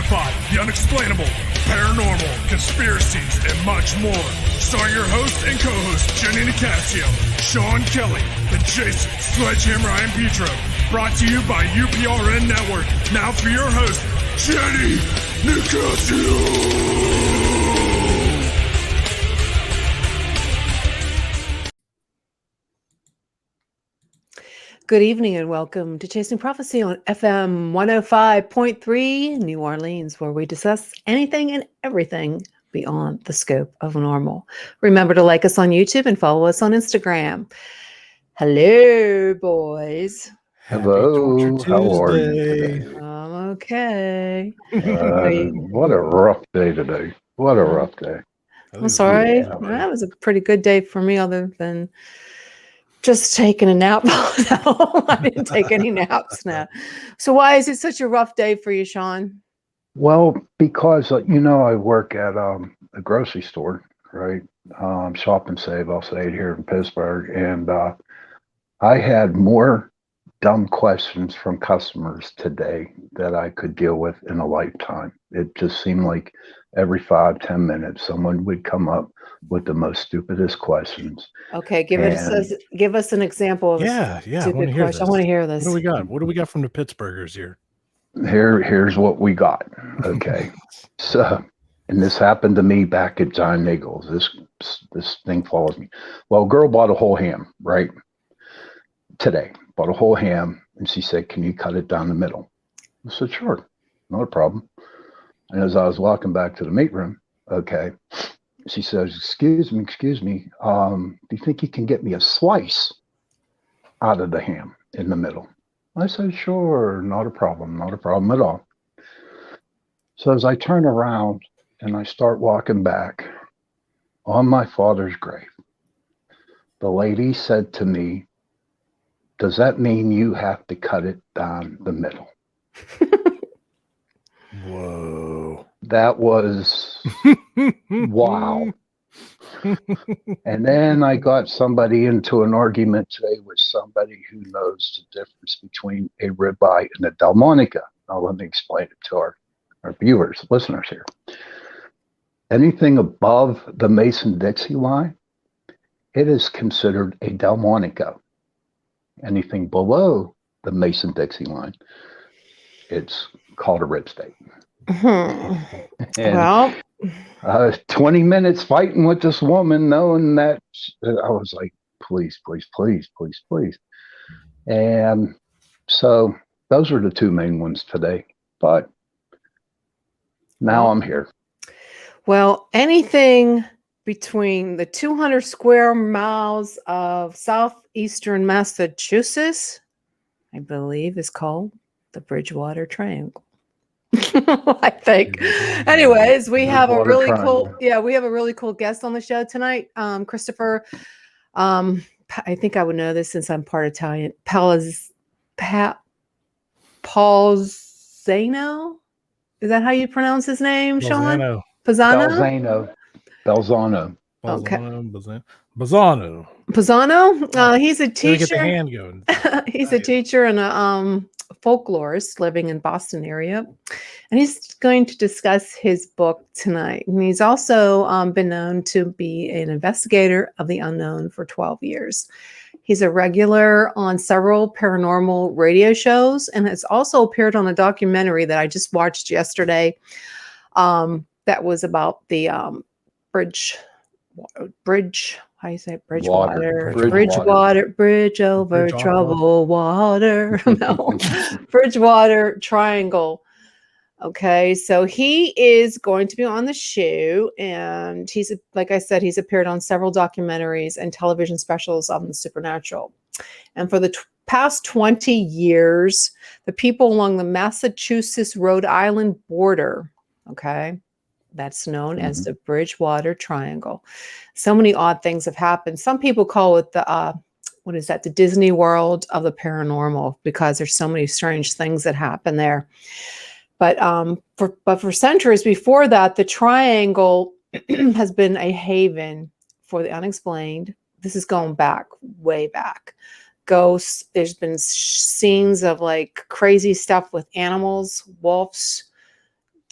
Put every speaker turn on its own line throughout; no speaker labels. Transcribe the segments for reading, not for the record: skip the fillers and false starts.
sci-fi, the unexplainable, paranormal, conspiracies, and much more. Starring your host and co-host, Jenny Nicasio, Sean Kelly, and Jason Sledgehammer I. Petro. Brought to you by UPRN Network. Now for your host, Jenny Nicasio.
Good evening and welcome to Chasing Prophecy on FM 105.3 New Orleans, where we discuss anything and everything beyond the scope of normal. Remember to like us on YouTube and follow us on Instagram. Hello, boys.
Hello, how are you today?
I'm okay.
What a rough day today. What a rough day.
I'm sorry.
Yeah.
That was a pretty good day for me, other than just taking a nap. No, I didn't take any naps now. So why is it such a rough day for you, Sean?
Well, because, I work at a grocery store, right? Shop and Save, I'll say it here in Pittsburgh. And I had more dumb questions from customers today that I could deal with in a lifetime. It just seemed like every 5-10 minutes, someone would come up with the most stupidest questions.
Okay, give us an example of a stupid question. I want to hear this.
What do we got? What do we got from the Pittsburghers here?
Here's what we got. Okay. So, and this happened to me back at John Nichols. This thing follows me. Well, a girl bought a whole ham, right? Today, bought a whole ham, and she said, "Can you cut it down the middle?" I said, "Sure, not a problem." And as I was walking back to the meat room, okay, she says, excuse me, do you think you can get me a slice out of the ham in the middle?" I said, "Sure, not a problem at all." So as I turn around and I start walking back, on my father's grave, the lady said to me, "Does that mean you have to cut it down the middle?"
Whoa.
That was wow. And then I got somebody into an argument today with somebody who knows the difference between a ribeye and a Delmonica. Now let me explain it to our viewers, listeners here. Anything above the Mason-Dixie line, it is considered a Delmonica. Anything below the Mason-Dixie line, it's called a rib steak.
Well,
20 minutes fighting with this woman, knowing that I was like, please. And so those are the two main ones today. But now I'm here.
Well, anything between the 200 square miles of southeastern Massachusetts, I believe, is called the Bridgewater Triangle. I think. Anyways, we have a really cool guest on the show tonight. Christopher, I think I would know this since I'm part Italian. Balzano? Is that how you pronounce his name, Sean?
Balzano.
Okay.
Balzano.
He's a teacher.
Get the hand going.
He's a teacher and a folklorist living in Boston area, and he's going to discuss his book tonight. And he's also been known to be an investigator of the unknown for 12 years. He's a regular on several paranormal radio shows and has also appeared on a documentary that I just watched yesterday that was about the how you say it? Bridgewater, bridge over troubled water. No, Bridgewater Triangle. Okay, so he is going to be on the show, and like I said, he's appeared on several documentaries and television specials on the supernatural. And for the past 20 years, the people along the Massachusetts-Rhode Island border, okay, that's known as the Bridgewater Triangle. So many odd things have happened. Some people call it the Disney World of the paranormal, because there's so many strange things that happen there. But for centuries before that, the triangle has been a haven for the unexplained. This is going back, way back. Ghosts. There's been scenes of like crazy stuff with animals, wolves,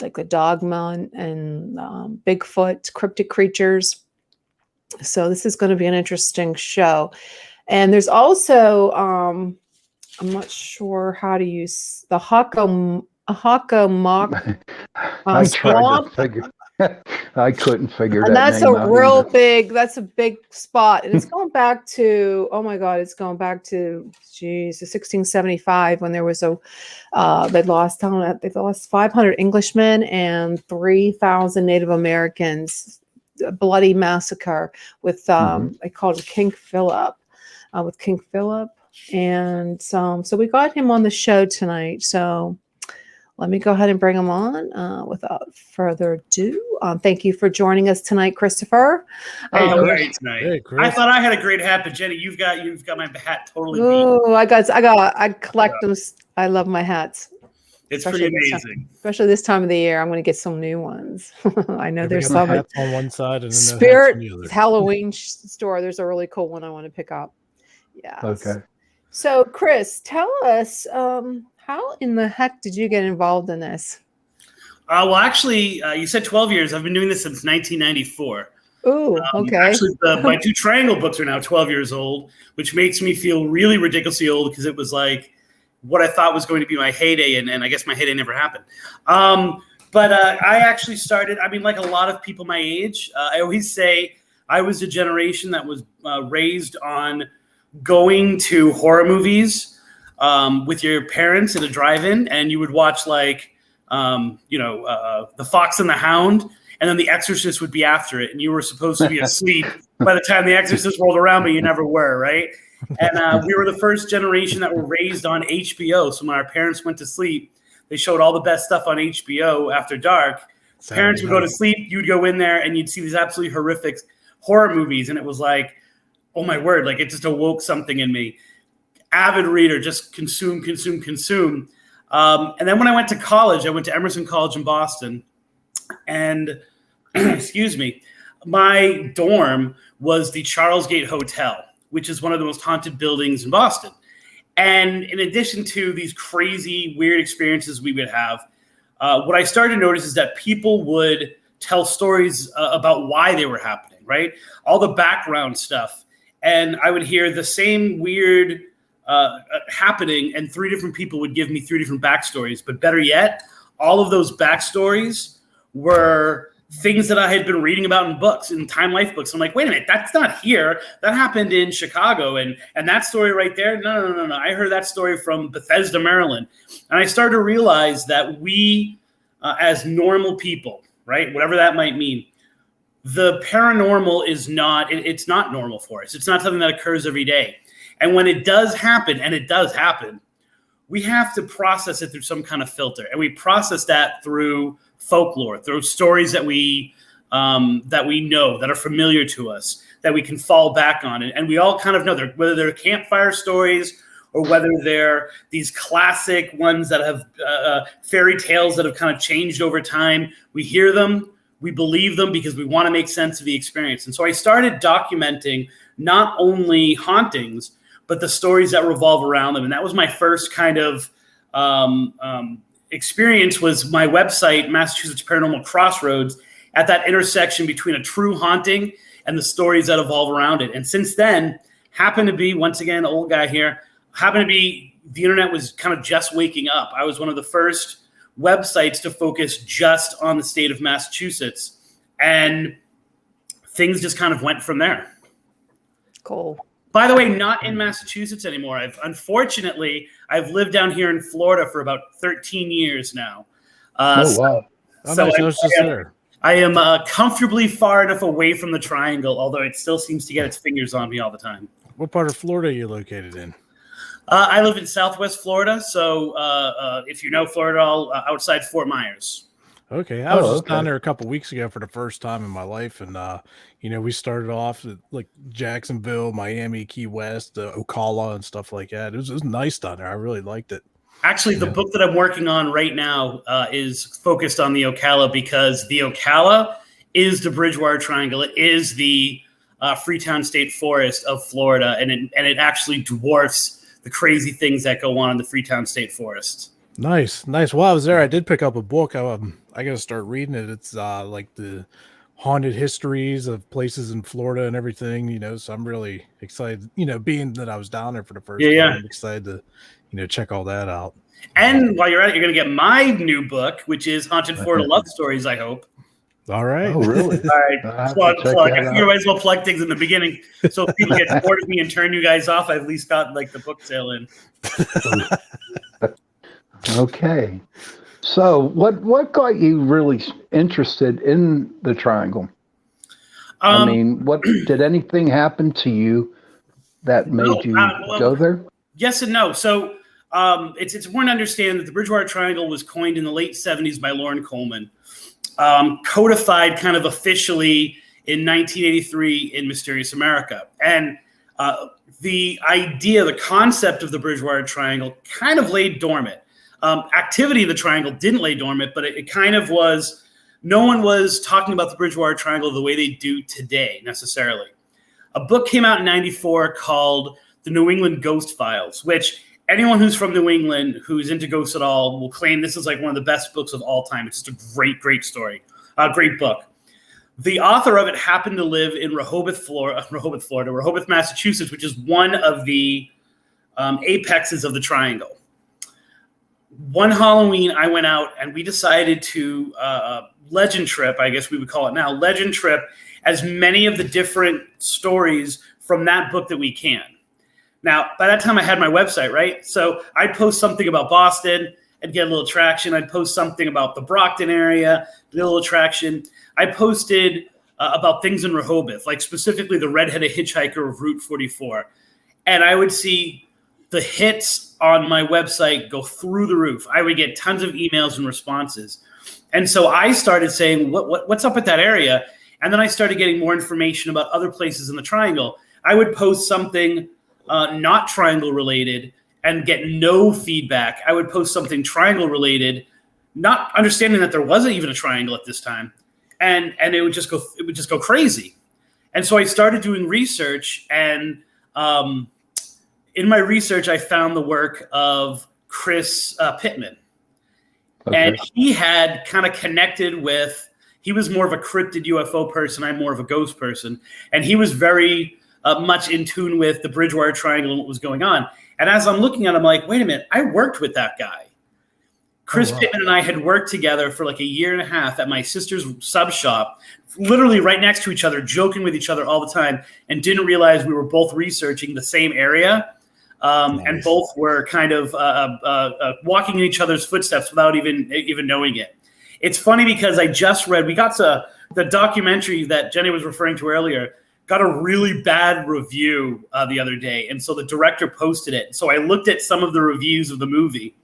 like the dogma and Bigfoot, cryptic creatures. So this is going to be an interesting show. And there's also, I'm not sure how to use the Hockomock
I tried
swamp.
to figure. I couldn't figure
And
that
that's
name
a
out
real
either.
big, that's a big spot. And it's going back to, oh my God, it's going back to, geez, 1675 when there was they lost 500 Englishmen and 3,000 Native Americans, a bloody massacre with, they called it King Philip, with King Philip. And so we got him on the show tonight. So let me go ahead and bring him on without further ado. Thank you for joining us tonight, Christopher.
Hey, great tonight.
Hey, Chris.
I thought I had a great hat, but Jenny, you've got my hat totally beat.
Oh, I collect them. I love my hats.
It's
Especially
pretty amazing.
Especially this time of the year. I'm going to get some new ones. I know there's some
hats on one side and then
Spirit
the other.
Halloween store. There's a really cool one I want to pick up. Yeah.
Okay.
So, Chris, tell us how in the heck did you get involved in this?
Well, actually, you said 12 years. I've been doing this since 1994.
Oh, okay.
Actually, my 2 Triangle books are now 12 years old, which makes me feel really ridiculously old because it was like what I thought was going to be my heyday, and I guess my heyday never happened. But I actually started, I mean, like a lot of people my age, I always say I was a generation that was raised on going to horror movies with your parents at a drive-in, and you would watch like, The Fox and the Hound, and then The Exorcist would be after it, and you were supposed to be asleep by the time The Exorcist rolled around, but you never were, right? And we were the first generation that were raised on HBO. So when our parents went to sleep, they showed all the best stuff on HBO after dark. Parents would go to sleep, you'd go in there, and you'd see these absolutely horrific horror movies, and it was like, oh my word, like it just awoke something in me. Avid reader, just consume. And then when I went to college, I went to Emerson College in Boston, and excuse me, my dorm was the Charles Gate Hotel, which is one of the most haunted buildings in Boston. And in addition to these crazy, weird experiences we would have, what I started to notice is that people would tell stories about why they were happening, right? All the background stuff. And I would hear the same weird happening, and 3 different people would give me 3 different backstories. But better yet, all of those backstories were things that I had been reading about in books, in Time Life books. I'm like, wait a minute, that's not here. That happened in Chicago. And that story right there, no. I heard that story from Bethesda, Maryland. And I started to realize that we, as normal people, right, whatever that might mean, the paranormal is not, it's not normal for us. It's not something that occurs every day. And when it does happen, and it does happen, we have to process it through some kind of filter. And we process that through folklore, through stories that we know, that are familiar to us, that we can fall back on. And we all kind of know, whether they're campfire stories or whether they're these classic ones that have fairy tales that have kind of changed over time. We hear them, we believe them because we want to make sense of the experience. And so I started documenting not only hauntings, but the stories that revolve around them. And that was my first kind of experience, was my website, Massachusetts Paranormal Crossroads, at that intersection between a true haunting and the stories that evolve around it. And since then, happened to be, once again, old guy here, the internet was kind of just waking up. I was one of the first websites to focus just on the state of Massachusetts, and things just kind of went from there.
Cool.
By the way, not in Massachusetts anymore. Unfortunately, I've lived down here in Florida for about 13 years now.
Wow.
I am comfortably far enough away from the triangle, although it still seems to get its fingers on me all the time.
What part of Florida are you located in?
I live in Southwest Florida, so if you know Florida, outside Fort Myers.
Okay, I was just down there a couple weeks ago for the first time in my life, and we started off at like Jacksonville, Miami, Key West, Ocala, and stuff like that. It was nice down there. I really liked it.
Actually, the book that I'm working on right now is focused on the Ocala, because the Ocala is the Bridgewater Triangle. It is the Freetown State Forest of Florida, and it actually dwarfs the crazy things that go on in the Freetown State Forest.
Nice. While I was there, I did pick up a book. I gotta start reading it. It's like the haunted histories of places in Florida and everything, so I'm really excited, being that I was down there for the first time. I'm excited to, check all that out.
And while you're at it, you're going to get my new book, which is Haunted Florida Love Stories, I hope.
All right.
Oh, really?
All right. Plug. I think you might as well plug things in the beginning. So if people get bored of me and turn you guys off, I've at least got like the book sale in.
Okay. So what got you really interested in the triangle? I mean, did anything happen to you that made you go there?
Yes and no. So it's important to understand that the Bridgewater Triangle was coined in the late 70s by Lauren Coleman, codified kind of officially in 1983 in Mysterious America. And the idea, the concept of the Bridgewater Triangle kind of laid dormant. Activity of the triangle didn't lay dormant, but it kind of was, no one was talking about the Bridgewater Triangle the way they do today necessarily. A book came out in 94 called The New England Ghost Files, which anyone who's from New England who's into ghosts at all will claim this is like one of the best books of all time. It's just a great, great story, a great book. The author of it happened to live in Rehoboth, Massachusetts, which is one of the apexes of the triangle. One Halloween, I went out and we decided to legend trip, I guess we would call it now, legend trip as many of the different stories from that book that we can. Now, by that time I had my website, right? So I'd post something about Boston and get a little traction. I'd post something about the Brockton area, get a little traction. I posted about things in Rehoboth, like specifically the redheaded hitchhiker of Route 44. And I would see the hits on my website go through the roof. I would get tons of emails and responses. And so I started saying, what's up with that area? And then I started getting more information about other places in the triangle. I would post something not triangle related and get no feedback. I would post something triangle related, not understanding that there wasn't even a triangle at this time. And it would just go crazy. And so I started doing research, and in my research, I found the work of Chris Pittman. Okay. And he had kind of connected with, he was more of a cryptid UFO person. I'm more of a ghost person. And he was very much in tune with the Bridgewater Triangle and what was going on. And as I'm looking at it, I'm like, wait a minute, I worked with that guy. Chris Pittman and I had worked together for like a year and a half at my sister's sub shop, literally right next to each other, joking with each other all the time, and didn't realize we were both researching the same area. Nice. And both were kind of walking in each other's footsteps without even knowing it. It's funny because I just read, we got to the documentary that Jenny was referring to earlier, got a really bad review the other day. And so the director posted it. So I looked at some of the reviews of the movie,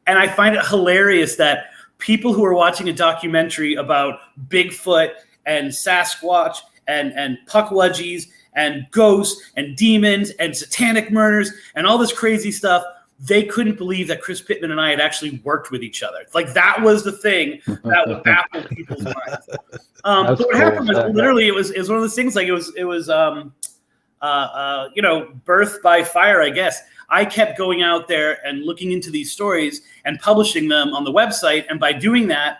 and I find it hilarious that people who are watching a documentary about Bigfoot and Sasquatch and Puckwudgies and ghosts and demons and satanic murders and all this crazy stuff, they couldn't believe that Chris Pittman and I had actually worked with each other. Like, that was the thing that would baffle people's minds. But what happened was literally it was one of those things, like it was birth by fire, I guess. I kept going out there and looking into these stories and publishing them on the website. And by doing that,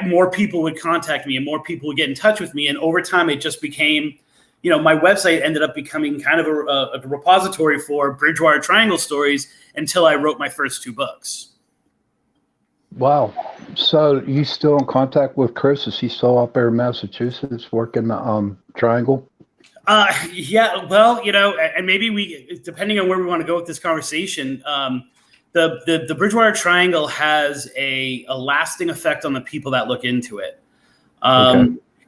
more people would contact me and more people would get in touch with me. And over time, it just became, my website ended up becoming kind of a repository for Bridgewater Triangle stories until I wrote my first 2 books. Wow.
So you still in contact with Chris? Is he still up there in Massachusetts working the Triangle?
Yeah, well, and maybe we, depending on where we want to go with this conversation, the Bridgewater Triangle has a lasting effect on the people that look into it.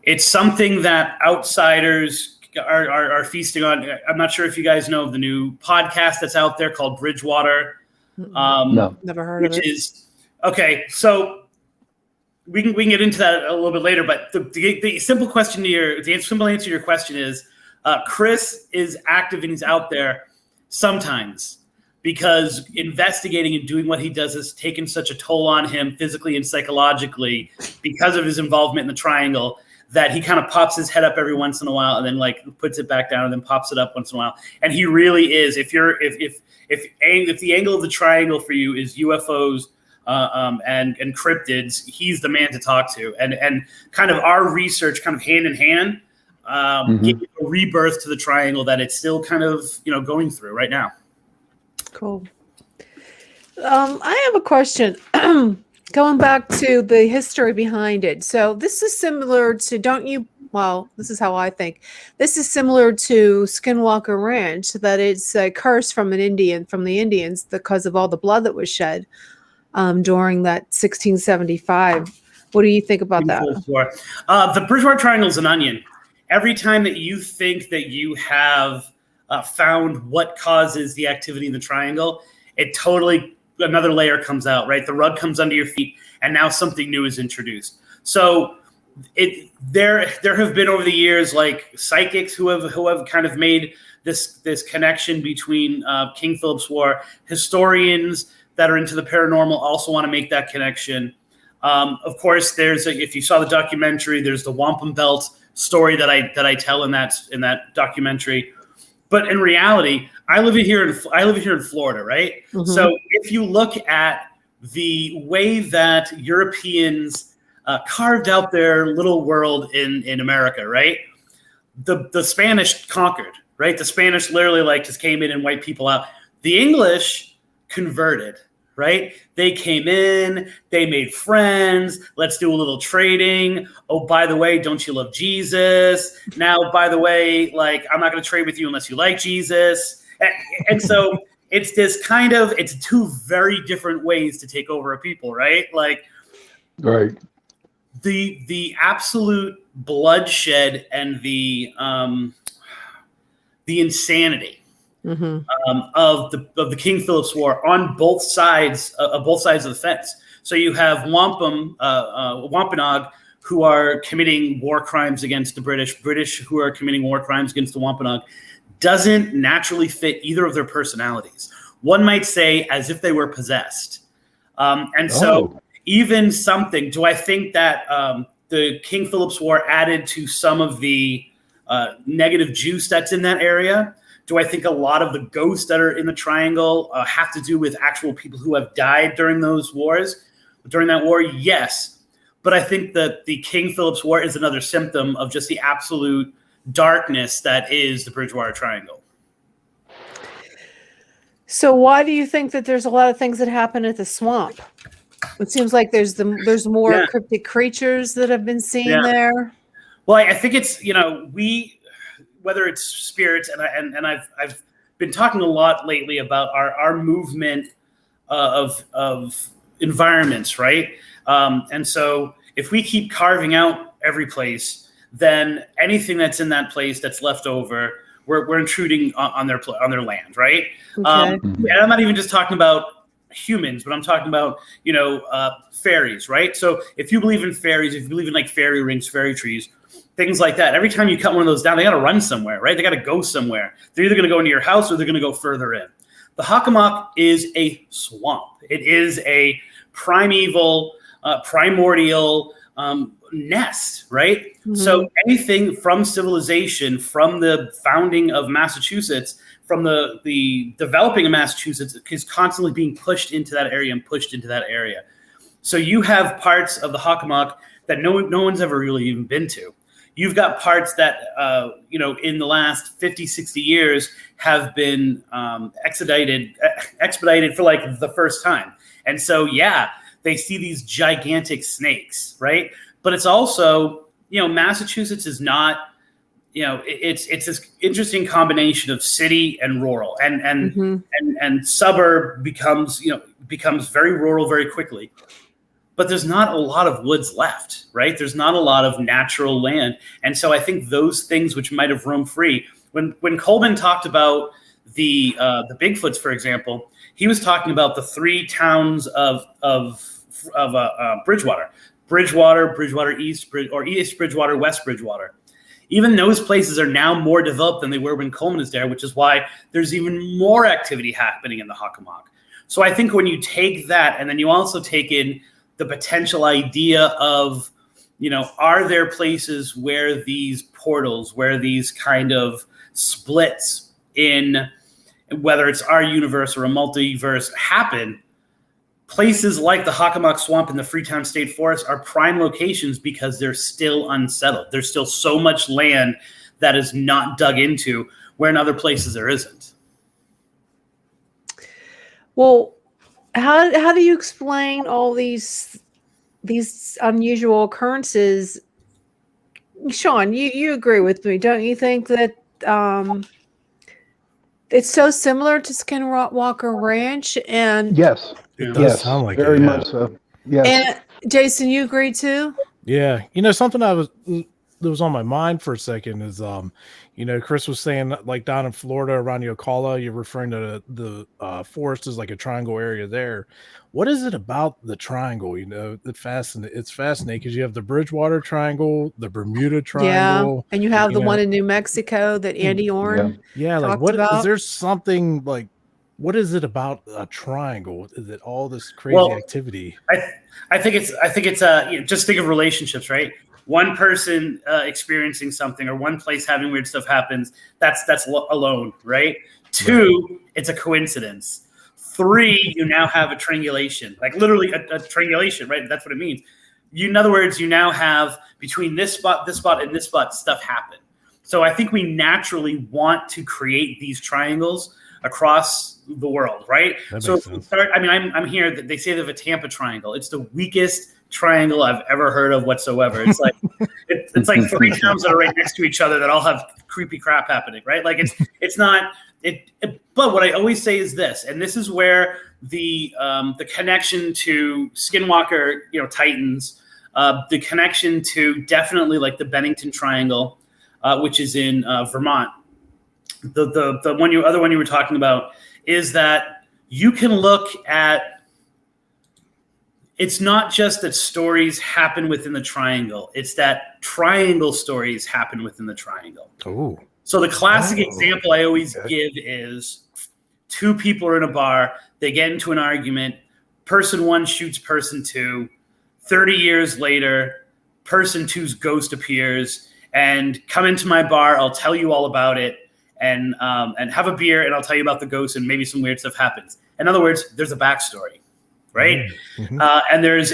It's something that outsiders are feasting on. I'm not sure if you guys know of the new podcast that's out there called Bridgewater.
No,
never heard of it.
Which is okay. So we can get into that a little bit later. But the simple answer to your question is, Chris is active and he's out there sometimes because investigating and doing what he does has taken such a toll on him physically and psychologically because of his involvement in the triangle that he kind of pops his head up every once in a while and then like puts it back down and then pops it up once in a while. And he really is, if the angle of the triangle for you is UFOs, and cryptids, he's the man to talk to. And kind of our research, kind of hand in hand, gave a rebirth to the triangle that it's still kind of going through right now. Cool.
I have a question. Going back to the history behind it. So this is similar to, well, this is how I think. This is similar to Skinwalker Ranch, that it's a curse from the Indians because of all the blood that was shed during that 1675. What do you think about that?
The Bridgewater Triangle is an onion. Every time that you think that you have found what causes the activity in the triangle, it totally, another layer comes out, right? The rug comes under your feet, and now something new is introduced. So there have been over the years like psychics who have kind of made this connection between King Philip's War. Historians that are into the paranormal also want to make that connection. Of course, if you saw the documentary, there's the wampum belt story that I tell in that documentary. But in reality, I live here in Florida, right? Mm-hmm. So if you look at the way that Europeans carved out their little world in America, right? The Spanish conquered, right? The Spanish literally just came in and wiped people out. The English converted, right? They came in, they made friends. Let's do a little trading. Oh, by the way, don't you love Jesus? Now, by the way, I'm not going to trade with you unless you like Jesus. And so it's two very different ways to take over a people, right?
Right.
The absolute bloodshed and the insanity of the King Philip's War on both sides of the fence. So you have Wampanoag who are committing war crimes against the British who are committing war crimes against the Wampanoag. Doesn't naturally fit either of their personalities. One might say as if they were possessed. So even something, do I think that the King Philip's War added to some of the negative juice that's in that area? Do I think a lot of the ghosts that are in the triangle have to do with actual people who have died during that war? Yes. But I think that the King Philip's War is another symptom of just the absolute darkness that is the Bridgewater Triangle.
So why do you think that there's a lot of things that happen at the swamp? It seems like there's more cryptic creatures that have been seen there.
Well, I think it's whether it's spirits and I've been talking a lot lately about our movement of environments, right? And so if we keep carving out every place, then anything that's in that place that's left over, we're intruding on their land, right? Okay. And I'm not even just talking about humans, but I'm talking about fairies, right? So if you believe in fairies, if you believe in fairy rings, fairy trees, things like that, every time you cut one of those down, they got to run somewhere, right? They got to go somewhere. They're either going to go into your house or they're going to go further in. The Hockomock is a swamp. It is a primeval, primordial nest, right? Mm-hmm. So anything from civilization, from the founding of Massachusetts, from the developing of Massachusetts, is constantly being pushed into that area and pushed into that area. So you have parts of the Hockomock that no one's ever really even been to. You've got parts that, in the last 50, 60 years have been expedited for the first time. And so, they see these gigantic snakes, right? But it's also, Massachusetts is not, it's this interesting combination of city and rural, and suburb becomes very rural very quickly. But there's not a lot of woods left, right? There's not a lot of natural land. And so I think those things which might have roamed free, when Coleman talked about the Bigfoots, for example, he was talking about the three towns of Bridgewater, Bridgewater East, or East Bridgewater, West Bridgewater. Even those places are now more developed than they were when Coleman was there, which is why there's even more activity happening in the Hockomock. So I think when you take that, and then you also take in the potential idea of, are there places where these portals, where these kind of splits in, whether it's our universe or a multiverse, happen, places like the Hockomock Swamp and the Freetown State Forest are prime locations because they're still unsettled. There's still so much land that is not dug into, where in other places there isn't.
Well, how do you explain all these unusual occurrences? Sean, you agree with me, don't you think that it's so similar to Skinwalker Ranch? And
yes,
It does
yes,
sound like
very
it, yeah.
much so. Yes.
And Jason, you agree too?
Yeah, something that was on my mind for a second is Chris was saying, like, down in Florida around the Ocala, you're referring to the forest as like a triangle area there. What is it about the triangle? It's fascinating because you have the Bridgewater Triangle, the Bermuda Triangle,
and you have the one in New Mexico that Andy Orn
like
talked about.
Is there something like, what is it about a triangle? Is it all this crazy activity?
I think it's just think of relationships, right? One person experiencing something, or one place having weird stuff happens. That's alone, right? Two, it's a coincidence. Three, you now have a triangulation, like literally a triangulation, right? That's what it means. In other words, you now have between this spot, and this spot, stuff happen. So I think we naturally want to create these triangles across the world, right? So if we start, I'm here. They say they have a Tampa triangle. It's the weakest triangle I've ever heard of whatsoever. It's like it's like three towns that are right next to each other that all have creepy crap happening, right? Like it's not. But what I always say is this, and this is where the connection to Skinwalker, Titans, the connection to definitely like the Bennington Triangle, which is in Vermont. The other one you were talking about is that you can look at. It's not just that stories happen within the triangle; it's that triangle stories happen within the triangle.
Oh.
So the classic example I always give is two people are in a bar. They get into an argument. Person one shoots person two. 30 years later, person two's ghost appears and come into my bar. I'll tell you all about it and have a beer, and I'll tell you about the ghost, and maybe some weird stuff happens. In other words, there's a backstory, right? Mm-hmm. And there's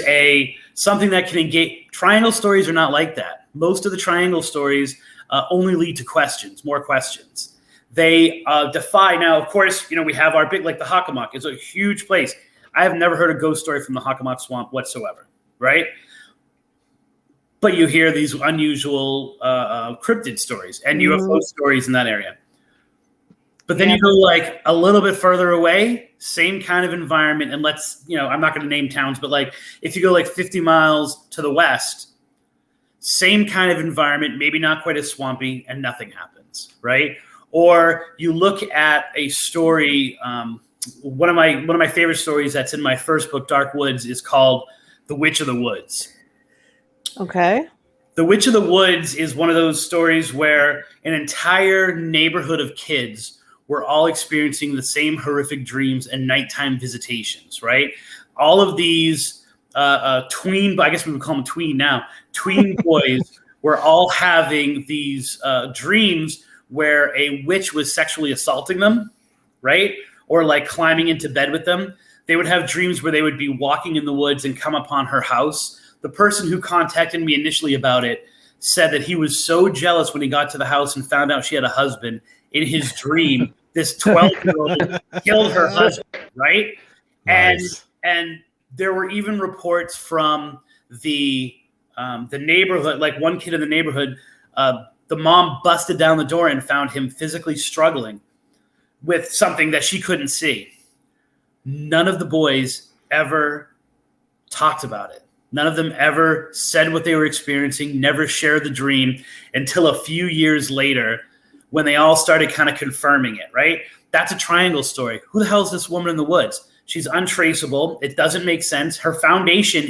something that can engage. Triangle stories are not like that. Most of the triangle stories only lead to more questions. They defy. Now, of course, we have our big, like the Hockomock is a huge place. I have never heard a ghost story from the Hockomock Swamp whatsoever, right? But you hear these unusual cryptid stories and UFO stories in that area. But then you go like a little bit further away, same kind of environment. And I'm not going to name towns, but like if you go like 50 miles to the west, same kind of environment, maybe not quite as swampy, and nothing happens, right? Or you look at a story. One of my favorite stories that's in my first book, Dark Woods, is called The Witch of the Woods.
Okay.
The Witch of the Woods is one of those stories where an entire neighborhood of kids were all experiencing the same horrific dreams and nighttime visitations, right? All of these tween, I guess we would call them tween now, tween boys were all having these dreams where a witch was sexually assaulting them, right? Or like climbing into bed with them. They would have dreams where they would be walking in the woods and come upon her house. The person who contacted me initially about it said that he was so jealous when he got to the house and found out she had a husband. In his dream, this 12-year-old killed her husband, right? Nice. And there were even reports from the neighborhood, like one kid in the neighborhood, the mom busted down the door and found him physically struggling with something that she couldn't see. None of the boys ever talked about it. None of them ever said what they were experiencing, never shared the dream until a few years later when they all started kind of confirming it, right? That's a triangle story. Who the hell is this woman in the woods? She's untraceable. It doesn't make sense. Her foundation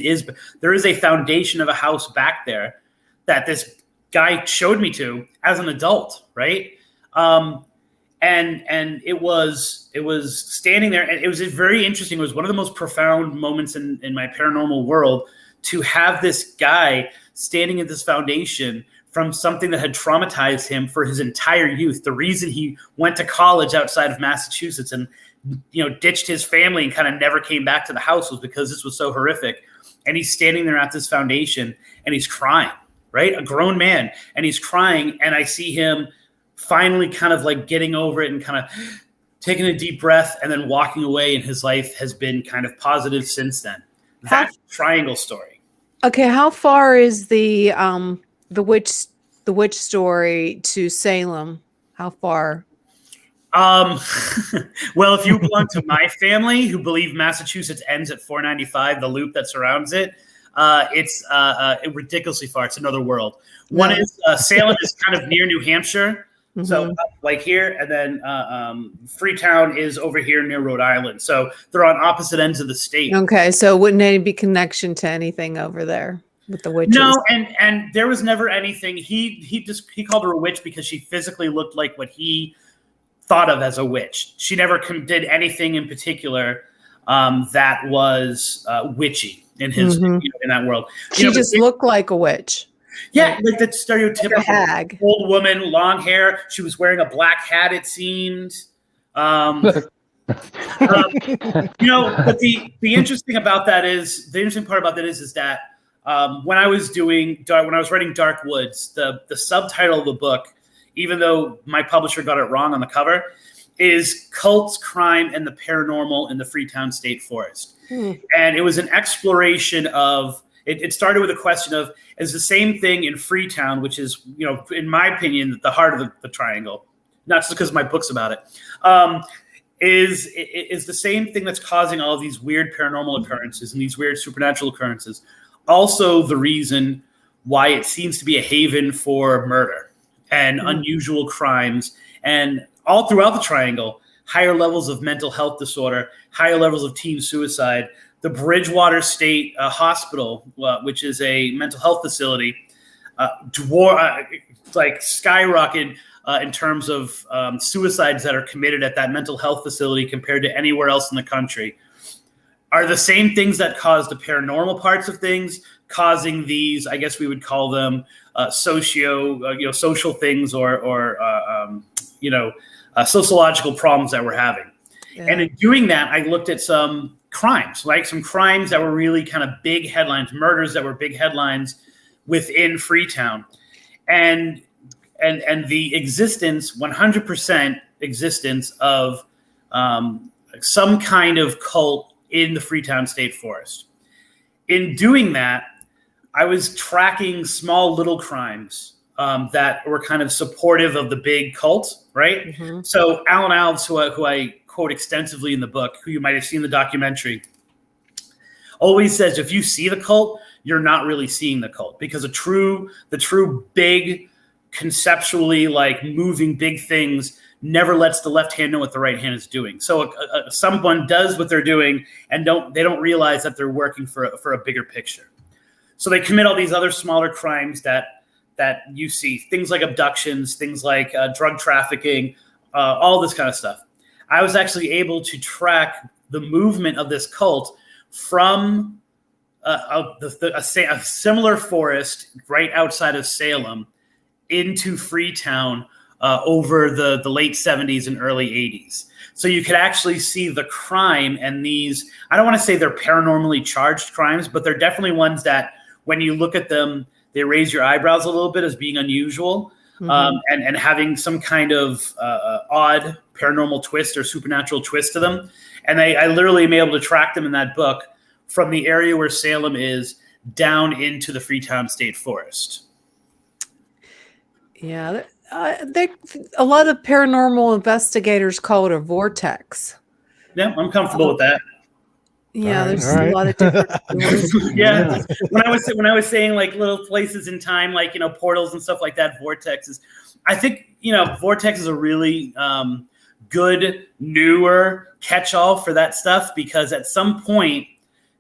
there is a foundation of a house back there that this guy showed me to as an adult, right? And it was standing there, and it was very interesting. It was one of the most profound moments in my paranormal world to have this guy standing at this foundation from something that had traumatized him for his entire youth. The reason he went to college outside of Massachusetts and ditched his family and kind of never came back to the house was because this was so horrific. And he's standing there at this foundation and he's crying, right? A grown man, and he's crying. And I see him finally kind of like getting over it and kind of taking a deep breath and then walking away. And his life has been kind of positive since then. That triangle story.
Okay. How far is the witch story to Salem? How far?
Well, if you belong to my family who believe Massachusetts ends at 495, the loop that surrounds it, it's ridiculously far. It's another world. One is Salem is kind of near New Hampshire. Mm-hmm. So like here, and then Freetown is over here near Rhode Island. So they're on opposite ends of the state.
Okay. So wouldn't any be connection to anything over there with the witches?
No. And there was never anything. He called her a witch because she physically looked like what he thought of as a witch. She never did anything in particular that was witchy in his in that world.
She just looked like a witch.
Yeah, like that stereotypical
like hag.
Old woman, long hair. She was wearing a black hat, it seemed. But the interesting about that is that when I was writing Dark Woods, the subtitle of the book, even though my publisher got it wrong on the cover, is Cults, Crime, and the Paranormal in the Freetown State Forest. And it was an exploration of, it started with a question of, is the same thing in Freetown, which is, in my opinion, the heart of the triangle, not just because my book's about it, is the same thing that's causing all of these weird paranormal occurrences and these weird supernatural occurrences. Also the reason why it seems to be a haven for murder and unusual crimes, and all throughout the triangle, higher levels of mental health disorder, higher levels of teen suicide. The Bridgewater State Hospital, which is a mental health facility, skyrocket in terms of suicides that are committed at that mental health facility compared to anywhere else in the country, are the same things that cause the paranormal parts of things, causing these, I guess we would call them social things or sociological problems that we're having. Yeah. And in doing that, I looked at some crimes that were really kind of big headlines, murders that were big headlines within Freetown, and the existence, 100% existence of some kind of cult in the Freetown State Forest. In doing that, I was tracking small little crimes that were kind of supportive of the big cult, right? Mm-hmm. So Alan Alves, who I quote extensively in the book, who you might have seen in the documentary, always says, if you see the cult, you're not really seeing the cult, because the true big, conceptually like moving big things never lets the left hand know what the right hand is doing. So someone does what they're doing and they don't realize that they're working for a bigger picture. So they commit all these other smaller crimes that you see, things like abductions, things like drug trafficking, all this kind of stuff. I was actually able to track the movement of this cult from a similar forest right outside of Salem into Freetown over the late 70s and early 80s. So you could actually see the crime and these, I don't want to say they're paranormally charged crimes, but they're definitely ones that when you look at them, they raise your eyebrows a little bit as being unusual, and having some kind of odd paranormal twist or supernatural twist to them. And I literally am able to track them in that book from the area where Salem is down into the Freetown State Forest.
Yeah, a lot of paranormal investigators call it a vortex.
Yeah, I'm comfortable with that.
Yeah, there's a lot of different
yeah. When I was saying like little places in time, like, portals and stuff like that, vortexes. I think, vortex is a really good, newer catch-all for that stuff, because at some point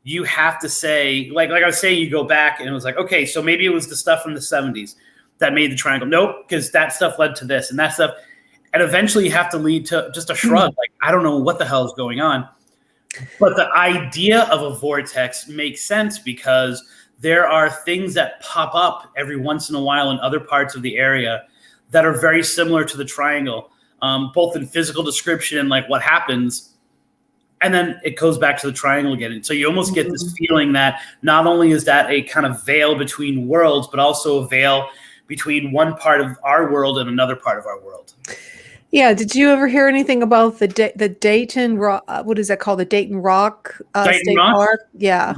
you have to say, like I was saying, you go back and it was like, okay, so maybe it was the stuff from the 70s that made the triangle. Nope, because that stuff led to this and that stuff. And eventually you have to lead to just a shrug. Like, I don't know what the hell is going on. But the idea of a vortex makes sense, because there are things that pop up every once in a while in other parts of the area that are very similar to the triangle, both in physical description and like what happens. and then it goes back to the triangle again. And so you almost get this feeling that not only is that a kind of veil between worlds, but also a veil between one part of our world and another part of our world.
Yeah. Did you ever hear anything about the Dayton Rock? What is that called? The Dayton Rock State Park? Yeah.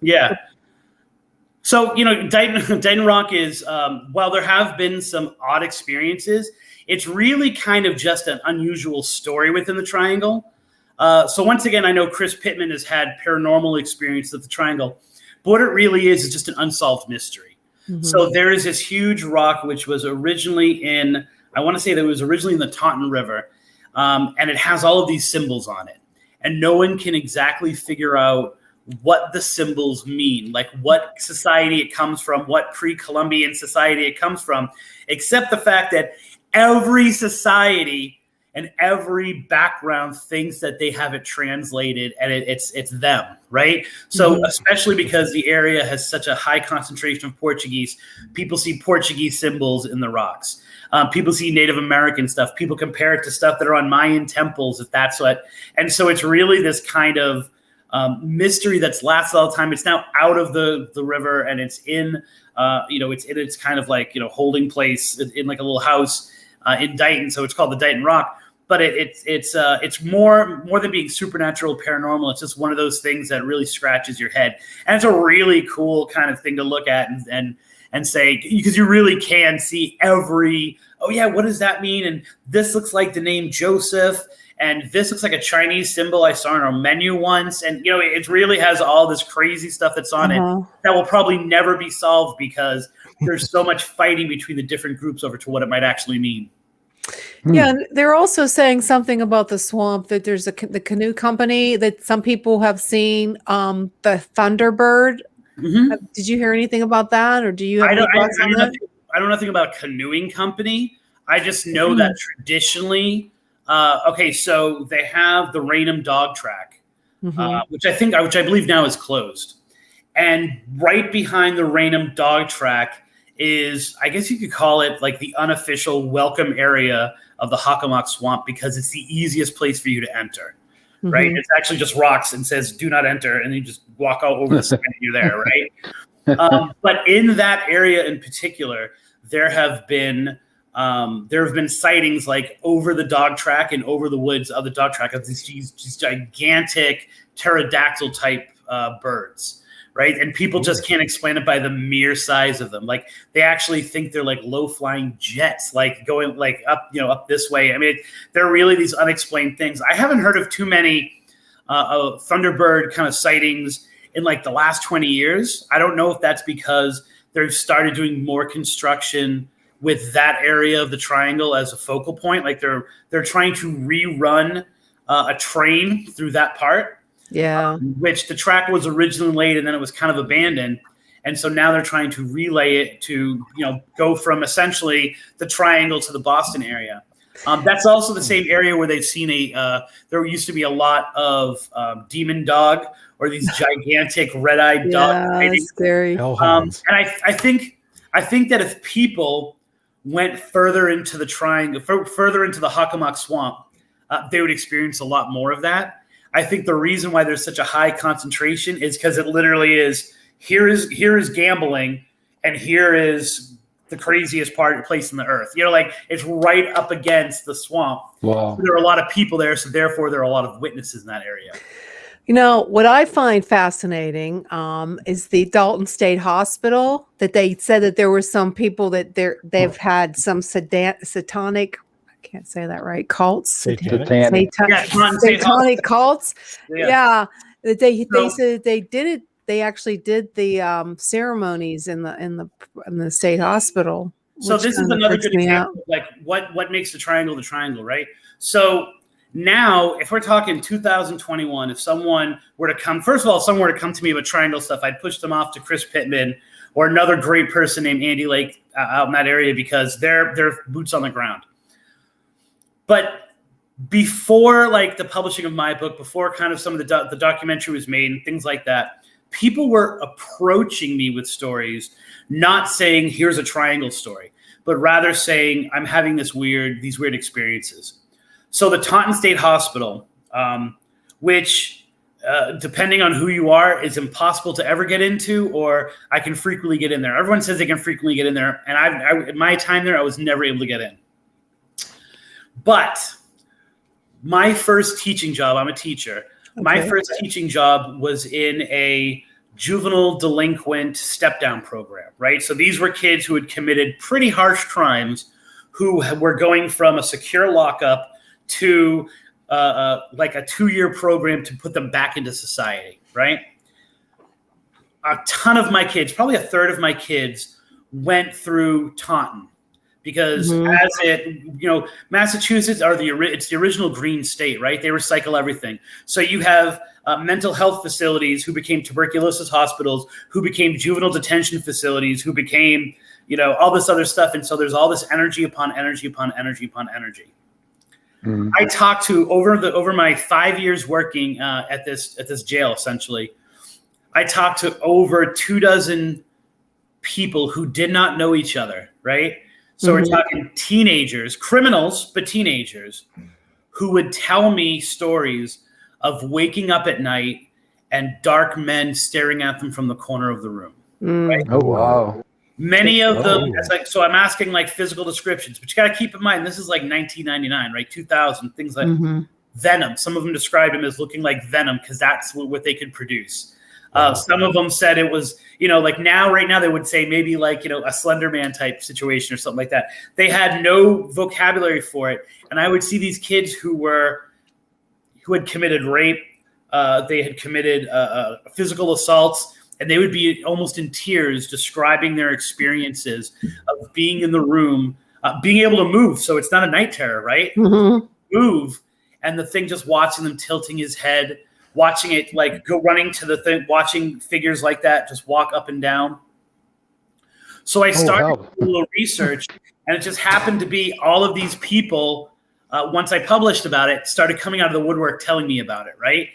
Yeah. So, Dayton Rock is, while there have been some odd experiences, it's really kind of just an unusual story within the triangle. So once again, I know Chris Pittman has had paranormal experience at the triangle, but what it really is just an unsolved mystery. Mm-hmm. So there is this huge rock, which was originally I want to say that it was originally in the Taunton River, and it has all of these symbols on it. And no one can exactly figure out what the symbols mean, like what society it comes from, what pre-Columbian society it comes from, except the fact that every society and every background thinks that they have it translated and it's them, right? So especially because the area has such a high concentration of Portuguese, people see Portuguese symbols in the rocks. People see Native American stuff. People compare it to stuff that are on Mayan temples, if that's what. And so it's really this kind of mystery that's lasted all the time. It's now out of the river, and it's in, it's in its kind of like, holding place in like a little house in Dayton. So it's called the Dayton Rock. But it's more than being supernatural, paranormal. It's just one of those things that really scratches your head, and it's a really cool kind of thing to look at and say, because you really can see what does that mean? And this looks like the name Joseph, and this looks like a Chinese symbol I saw on our menu once, and it really has all this crazy stuff that's on it that will probably never be solved because there's so much fighting between the different groups over to what it might actually mean.
Yeah, and they're also saying something about the swamp, that there's the Canoe Company, that some people have seen the Thunderbird. Mm-hmm. Did you hear anything about that, or do you have
I know nothing about Canoeing Company. I just know that traditionally, so they have the Raynham dog track, which I believe now is closed. And right behind the Raynham dog track is, I guess you could call it like the unofficial welcome area of the Hockomock Swamp, because it's the easiest place for you to enter, right? It's actually just rocks and says, do not enter. And you just walk all over the sand and you're there, right? But in that area in particular, there have been sightings like over the dog track and over the woods of the dog track of these gigantic pterodactyl type birds. Right. And people just can't explain it by the mere size of them. Like they actually think they're like low flying jets, like going like up, up this way. I mean, they're really these unexplained things. I haven't heard of too many Thunderbird kind of sightings in like the last 20 years. I don't know if that's because they've started doing more construction with that area of the triangle as a focal point. Like they're trying to rerun a train through that part.
Yeah,
which the track was originally laid and then it was kind of abandoned, and so now they're trying to relay it to go from essentially the triangle to the Boston area. That's also the same area where they've seen there used to be a lot of demon dog, or these gigantic red-eyed dogs.
Yeah, scary.
And I think that if people went further into the triangle, further into the Hockomock Swamp, they would experience a lot more of that. I think the reason why there's such a high concentration is because it literally is here is gambling, and here is the craziest place in the earth. Like it's right up against the swamp.
Wow.
So there are a lot of people there, so therefore there are a lot of witnesses in that area.
What I find fascinating is the Dalton State Hospital, that they said that there were some people that they've had some satanic, I can't say that right, cults. Satanic cults. Yeah. That they said they did it. They actually did the ceremonies in the state hospital.
So this is another good example of like what makes the triangle, right? So now, if we're talking 2021, if someone were to come, first of all, if someone were to come to me with triangle stuff, I'd push them off to Chris Pittman or another great person named Andy Lake out in that area, because they're boots on the ground. But before like the publishing of my book, before kind of some of the documentary was made and things like that, people were approaching me with stories, not saying here's a triangle story, but rather saying I'm having these weird experiences. So the Taunton State Hospital which depending on who you are, is impossible to ever get into, or I can frequently get in there. Everyone says they can frequently get in there, and I in my time there, I was never able to get in. But my first teaching job, I'm a teacher. Okay. My first teaching job was in a juvenile delinquent step-down program, right? So these were kids who had committed pretty harsh crimes, who were going from a secure lockup to like a 2-year program to put them back into society, right? A ton of my kids, probably a third of my kids, went through Taunton because as it, Massachusetts it's the original green state, right? They recycle everything. So you have mental health facilities who became tuberculosis hospitals, who became juvenile detention facilities, who became, all this other stuff. And so there's all this energy upon energy upon energy upon energy. I talked to over my 5 years working at this jail, essentially, I talked to over 24 people who did not know each other, right? So we're talking teenagers, criminals, but teenagers who would tell me stories of waking up at night and dark men staring at them from the corner of the room. Right?
Oh, wow.
Many of them, so I'm asking like physical descriptions, but you got to keep in mind, this is like 1999, right? 2000, things like Venom. Some of them described him as looking like Venom because that's what they could produce. Some of them said it was, like right now they would say maybe like, a Slender Man type situation or something like that. They had no vocabulary for it. And I would see these kids who had committed rape. They had committed physical assaults. And they would be almost in tears describing their experiences of being in the room, being able to move. So it's not a night terror, right? Move. And the thing just watching them tilting his head, watching it like go running to the thing, watching figures like that just walk up and down. So I started a little research, and it just happened to be all of these people, once I published about it, started coming out of the woodwork telling me about it, right?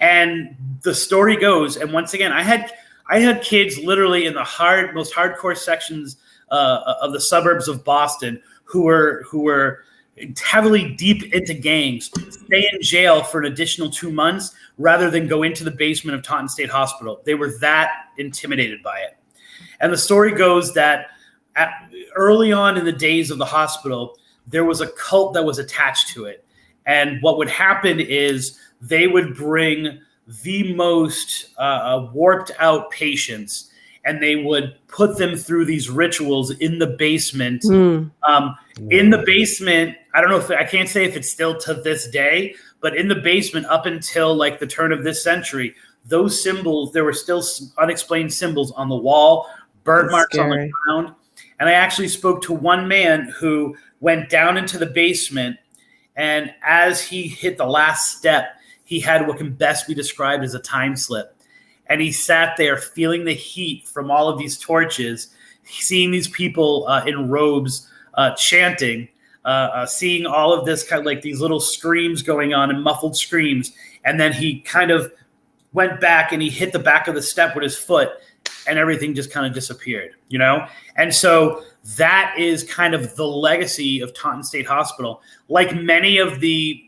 And the story goes, and once again, I had kids literally in the most hardcore sections of the suburbs of Boston who were heavily deep into gangs, stay in jail for an additional 2 months rather than go into the basement of Taunton State Hospital. They were that intimidated by it. And the story goes that early on in the days of the hospital, there was a cult that was attached to it. And what would happen is they would bring the most warped out patients, and they would put them through these rituals in the basement. In the basement, I can't say if it's still to this day, but in the basement up until like the turn of this century, those symbols, there were still unexplained symbols on the wall, burn marks on the ground. And I actually spoke to one man who went down into the basement, and as he hit the last step, he had what can best be described as a time slip. And he sat there feeling the heat from all of these torches, seeing these people in robes chanting, seeing all of this kind of like these little screams going on and muffled screams. And then he kind of went back and he hit the back of the step with his foot, and everything just kind of disappeared, And so that is kind of the legacy of Taunton State Hospital. Like many of the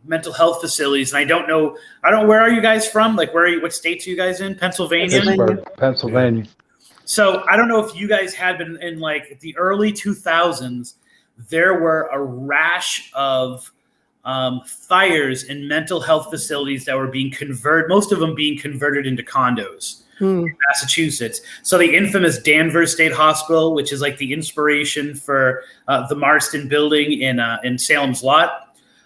mental health facilities, and I don't know, where are you guys from? Like, what states are you guys in? Pennsylvania?
Pennsylvania.
So I don't know if you guys had been in like the early 2000s, there were a rash of fires in mental health facilities that were being converted, most of them being converted into condos in Massachusetts. So the infamous Danvers State Hospital, which is like the inspiration for the Marston building in Salem's Lot,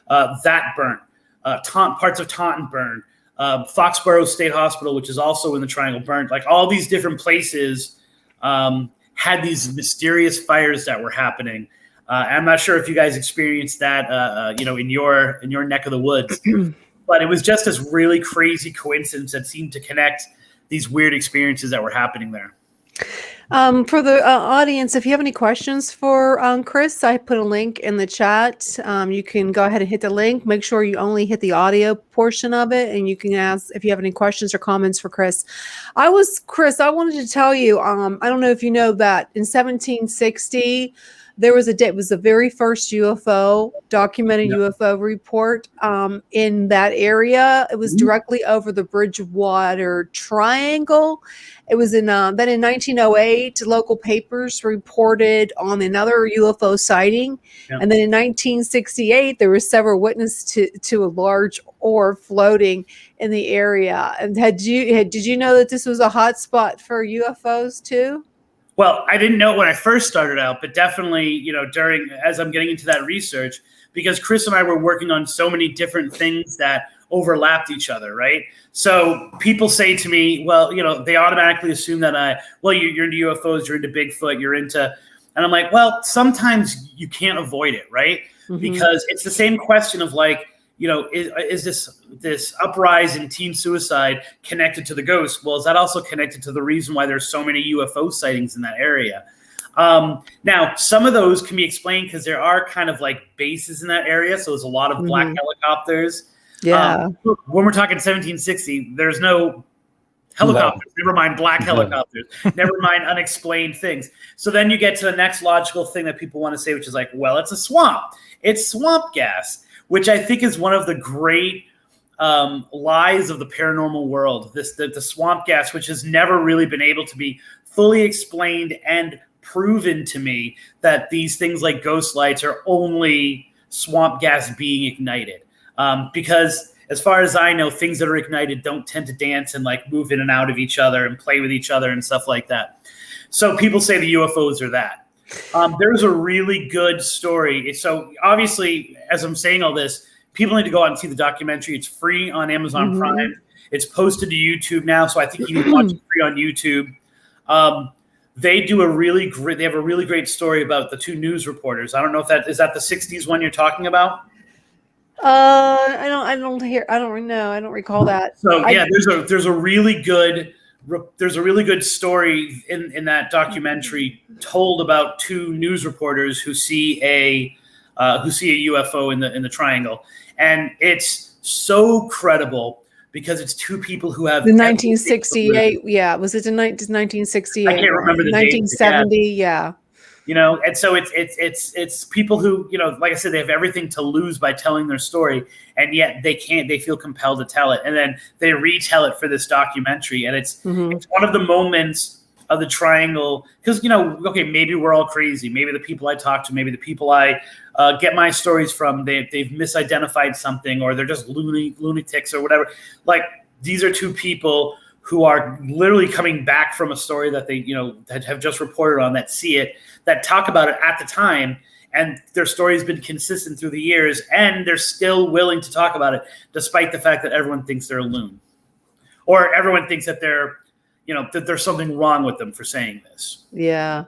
that burnt. Parts of Taunton burned. Foxborough State Hospital, which is also in the Triangle, burned. Like all these different places had these mysterious fires that were happening. I'm not sure if you guys experienced that, in your neck of the woods, but it was just this really crazy coincidence that seemed to connect these weird experiences that were happening there.
For the audience, if you have any questions for Chris, I put a link in the chat. You can go ahead and hit the link. Make sure you only hit the audio portion of it, and you can ask if you have any questions or comments for Chris. Chris, I wanted to tell you, I don't know if you know that in 1760, there was it was the very first UFO documented UFO report in that area. It was directly over the Bridgewater Triangle. It was in then in 1908, local papers reported on another UFO sighting, and then in 1968 there were several witnesses to a large orb floating in the area. And did you know that this was a hot spot for UFOs too?
Well, I didn't know it when I first started out, but definitely, as I'm getting into that research, because Chris and I were working on so many different things that overlapped each other, right? So people say to me, well, they automatically assume that you're into UFOs, you're into Bigfoot, and I'm like, well, sometimes you can't avoid it, right? Mm-hmm. Because it's the same question of like, is this uprise in teen suicide connected to the ghost? Well, is that also connected to the reason why there's so many UFO sightings in that area? Now, some of those can be explained because there are kind of like bases in that area. So there's a lot of black helicopters.
Yeah.
When we're talking 1760, there's no helicopters, never mind black helicopters, never mind unexplained things. So then you get to the next logical thing that people want to say, which is like, well, it's a swamp. It's swamp gas, which I think is one of the great lies of the paranormal world. The swamp gas, which has never really been able to be fully explained and proven to me that these things like ghost lights are only swamp gas being ignited. Because as far as I know, things that are ignited don't tend to dance and like move in and out of each other and play with each other and stuff like that. So people say the UFOs are that. There's a really good story. So obviously, as I'm saying all this, people need to go out and see the documentary. It's free on Amazon Prime. It's posted to YouTube now, so I think you can watch it free on YouTube. They have a really great story about the two news reporters. I don't know if is that the 60s one you're talking about?
I don't recall that.
So there's a really good story in that documentary told about two news reporters who see a UFO in the triangle, and it's so credible because it's two people who have
the 1968. Yeah, was it in 1968?
I can't remember the
1970. Yeah.
And so it's people who, like I said, they have everything to lose by telling their story, and yet they feel compelled to tell it. And then they retell it for this documentary. And it's one of the moments of the triangle because, maybe we're all crazy. Maybe the people I talk to, maybe the people I get my stories from, they've misidentified something, or they're just lunatics or whatever. Like, these are two people who are literally coming back from a story that they, that have just reported on, that see it, that talk about it at the time, and their story has been consistent through the years, and they're still willing to talk about it, despite the fact that everyone thinks they're a loon, or everyone thinks that they're, that there's something wrong with them for saying this.
Yeah.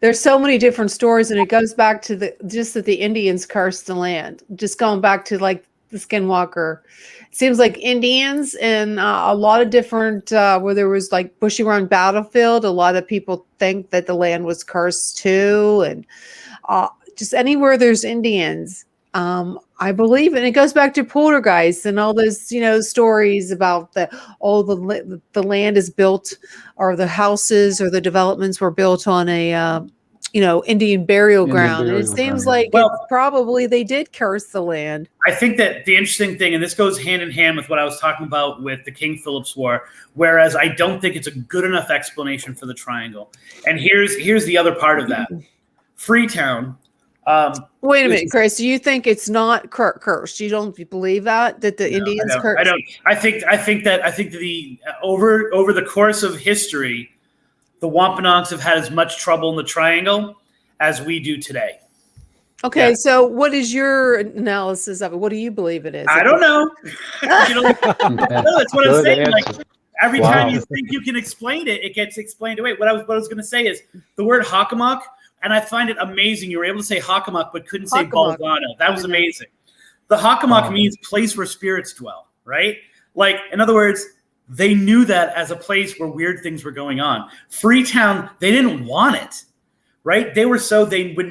There's so many different stories, and it goes back to that the Indians cursed the land, just going back to like the Skinwalker. It seems like Indians and a lot of different where there was like Bushy Run battlefield, a lot of people think that the land was cursed too, and just anywhere there's Indians, I believe. And it goes back to poltergeists and all those stories about the land is built, or the houses or the developments were built on a Indian burial ground. And it seems like probably they did curse the land.
I think that the interesting thing, and this goes hand in hand with what I was talking about with the King Philip's War, whereas I don't think it's a good enough explanation for the triangle. And here's the other part of that. Freetown.
Wait a minute, Chris. Do you think it's not cursed? You don't believe that the Indians cursed?
I don't. I think that over the course of history, the Wampanoags have had as much trouble in the triangle as we do today.
Okay, so what is your analysis of it? What do you believe it is?
I don't know. That's what I'm saying. Like, every time you think you can explain it, it gets explained away. What I was going to say is the word Hockomock, and I find it amazing you were able to say Hockomock but couldn't say Balzano. That was amazing. The Hockomock means place where spirits dwell, right? Like, in other words, they knew that as a place where weird things were going on. Freetown, they didn't want it, right? They would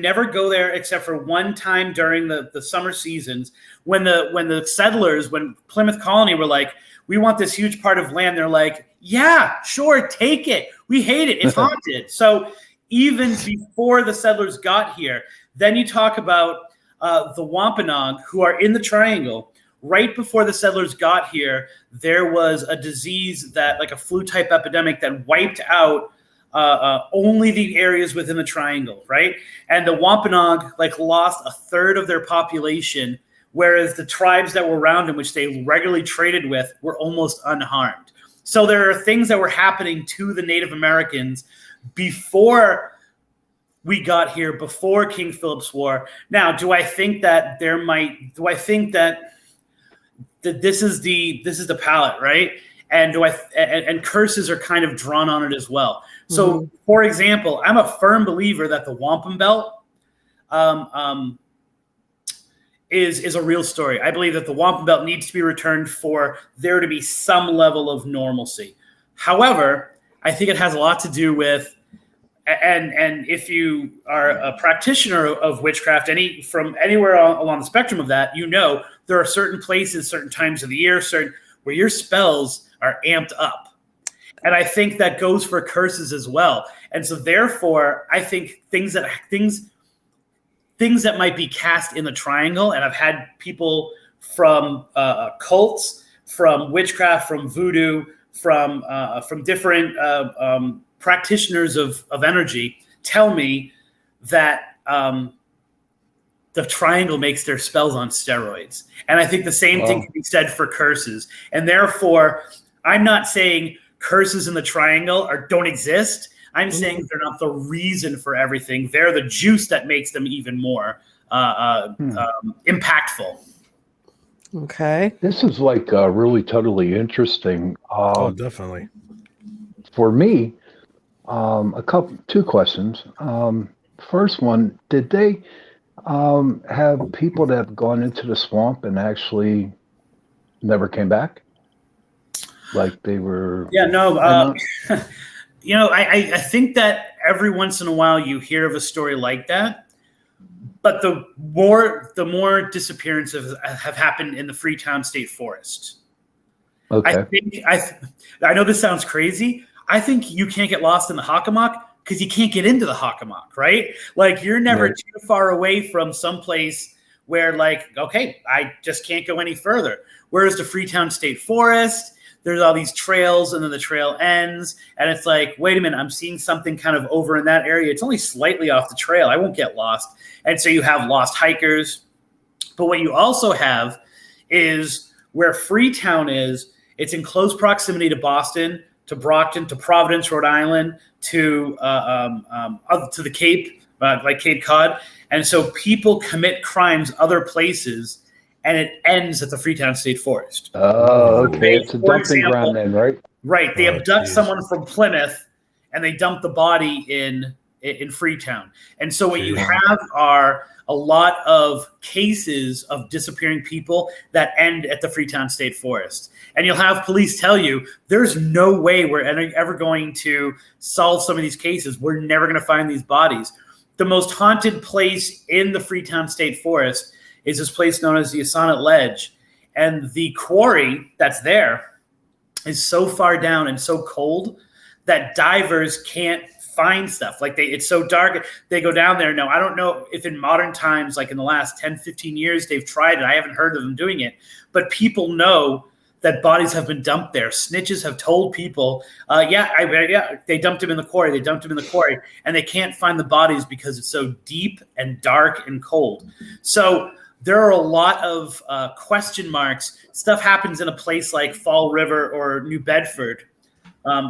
never go there except for one time during the summer seasons when the settlers, when Plymouth Colony were like, we want this huge part of land. They're like, yeah, sure, take it. We hate it. It's haunted. So even before the settlers got here. Then you talk about the Wampanoag, who are in the triangle. Right before the settlers got here, there was a disease like a flu-type epidemic that wiped out only the areas within the triangle, right? And the Wampanoag lost a third of their population, whereas the tribes that were around them, which they regularly traded with, were almost unharmed. So there are things that were happening to the Native Americans before we got here, before King Philip's War. Now, do I think that this is the palette, right? And and curses are kind of drawn on it as well. So, for example, I'm a firm believer that the wampum belt is a real story. I believe that the wampum belt needs to be returned for there to be some level of normalcy. However, I think it has a lot to do with, and if you are a practitioner of witchcraft, from anywhere along the spectrum of that, there are certain places, certain times of the year, where your spells are amped up. And I think that goes for curses as well. And so therefore, I think things that might be cast in the triangle, and I've had people from cults, from witchcraft, from voodoo, from different practitioners of energy tell me that the triangle makes their spells on steroids. And I think the same thing can be said for curses. And therefore, I'm not saying curses in the triangle don't exist. I'm saying they're not the reason for everything. They're the juice that makes them even more impactful.
Okay.
This is really totally interesting.
Definitely.
For me, two questions. First one, did they have people that have gone into the swamp and actually never came back? Like they were...
Yeah, no. I think that every once in a while you hear of a story like that, but the more disappearances have happened in the Freetown State Forest.
Okay.
I know this sounds crazy. I think you can't get lost in the Hockomock because you can't get into the Hockomock, right? Like you're never too far away from someplace where okay, I just can't go any further. Whereas the Freetown State Forest, there's all these trails and then the trail ends and it's like, wait a minute, I'm seeing something kind of over in that area. It's only slightly off the trail. I won't get lost. And so you have lost hikers. But what you also have is where Freetown is, it's in close proximity to Boston, to Brockton, to Providence, Rhode Island, to the Cape, like Cape Cod. And so people commit crimes other places and it ends at the Freetown State Forest.
Oh, okay. It's a dumping ground then, right?
Right. They abduct someone from Plymouth and they dump the body in Freetown. And so what you have are a lot of cases of disappearing people that end at the Freetown State Forest. And you'll have police tell you, there's no way we're ever going to solve some of these cases. We're never going to find these bodies. The most haunted place in the Freetown State Forest is this place known as the Sonnet Ledge. And the quarry that's there is so far down and so cold that divers can't find stuff. It's so dark. They go down there. Now, I don't know if in modern times, like in the last 10, 15 years, they've tried it. I haven't heard of them doing it. But people know that bodies have been dumped there. Snitches have told people, they dumped him in the quarry. They dumped him in the quarry. And they can't find the bodies because it's so deep and dark and cold. So there are a lot of question marks. Stuff happens in a place like Fall River or New Bedford,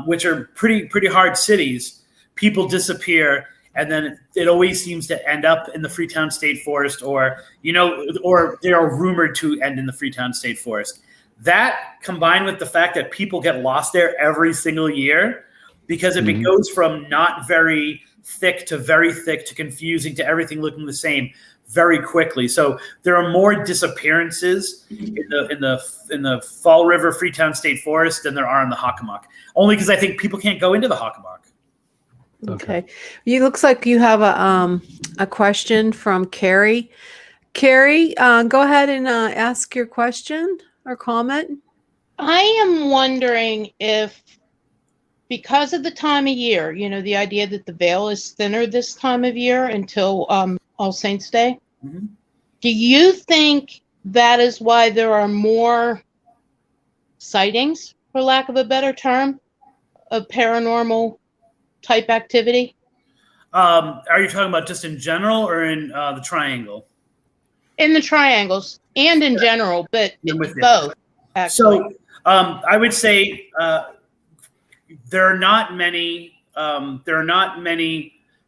which are pretty hard cities. People disappear, and then it always seems to end up in the Freetown State Forest, or they are rumored to end in the Freetown State Forest. That combined with the fact that people get lost there every single year, because if it goes from not very thick to confusing to everything looking the same very quickly. So there are more disappearances in the Fall River Freetown State Forest than there are in the Hockomock. Only because I think people can't go into the Hockomock.
Okay. You looks like you have a question from Carrie. Carrie, go ahead and ask your question or comment.
I am wondering if because of the time of year, the idea that the veil is thinner this time of year until All Saints Day.
Mm-hmm.
Do you think that is why there are more sightings, for lack of a better term, of paranormal type activity?
Are you talking about just in general or in the triangle?
In the triangles and in general, but both. Actually.
So I would say there are not many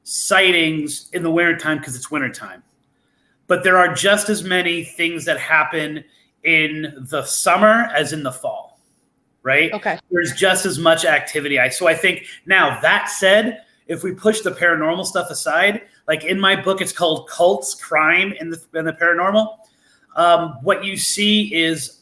sightings in the wintertime because it's wintertime. But there are just as many things that happen in the summer as in the fall, right?
Okay.
There's just as much activity. So I think now that said, if we push the paranormal stuff aside, like in my book, it's called Cults, Crime in the Paranormal. What you see is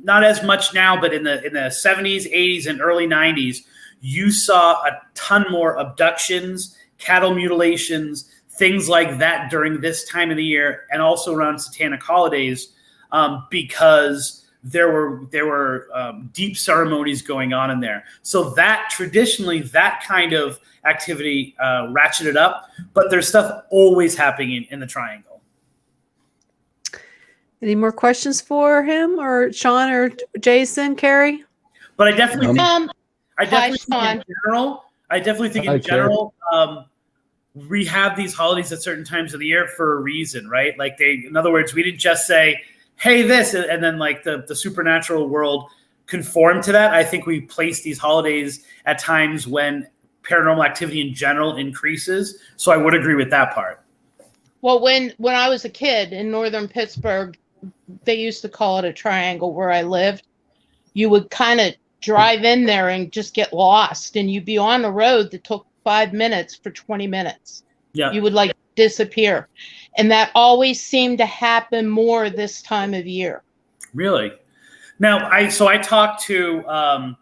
not as much now, but in the 70s, 80s, and early 90s, you saw a ton more abductions, cattle mutilations, things like that during this time of the year, and also around satanic holidays, because there were deep ceremonies going on in there. So that traditionally, that kind of activity ratcheted up, but there's stuff always happening in the triangle.
Any more questions for him or Sean or Jason, Carrie?
But I definitely think, in general, we have these holidays at certain times of the year for a reason, right? Like in other words, we didn't just say, hey, this, and then like the supernatural world conformed to that. I think we place these holidays at times when paranormal activity in general increases. So I would agree with that part.
Well, when I was a kid in northern Pittsburgh, they used to call it a triangle where I lived. You would kind of drive in there and just get lost, and you'd be on a road that took 5 minutes for 20 minutes.
Yeah.
You would like disappear. And that always seemed to happen more this time of year.
Really? Now, I was talking about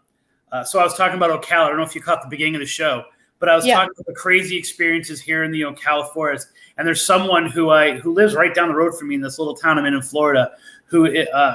Ocala. I don't know if you caught the beginning of the show, but I was talking about the crazy experiences here in the Ocala forest. And there's someone who lives right down the road from me in this little town I'm in Florida, who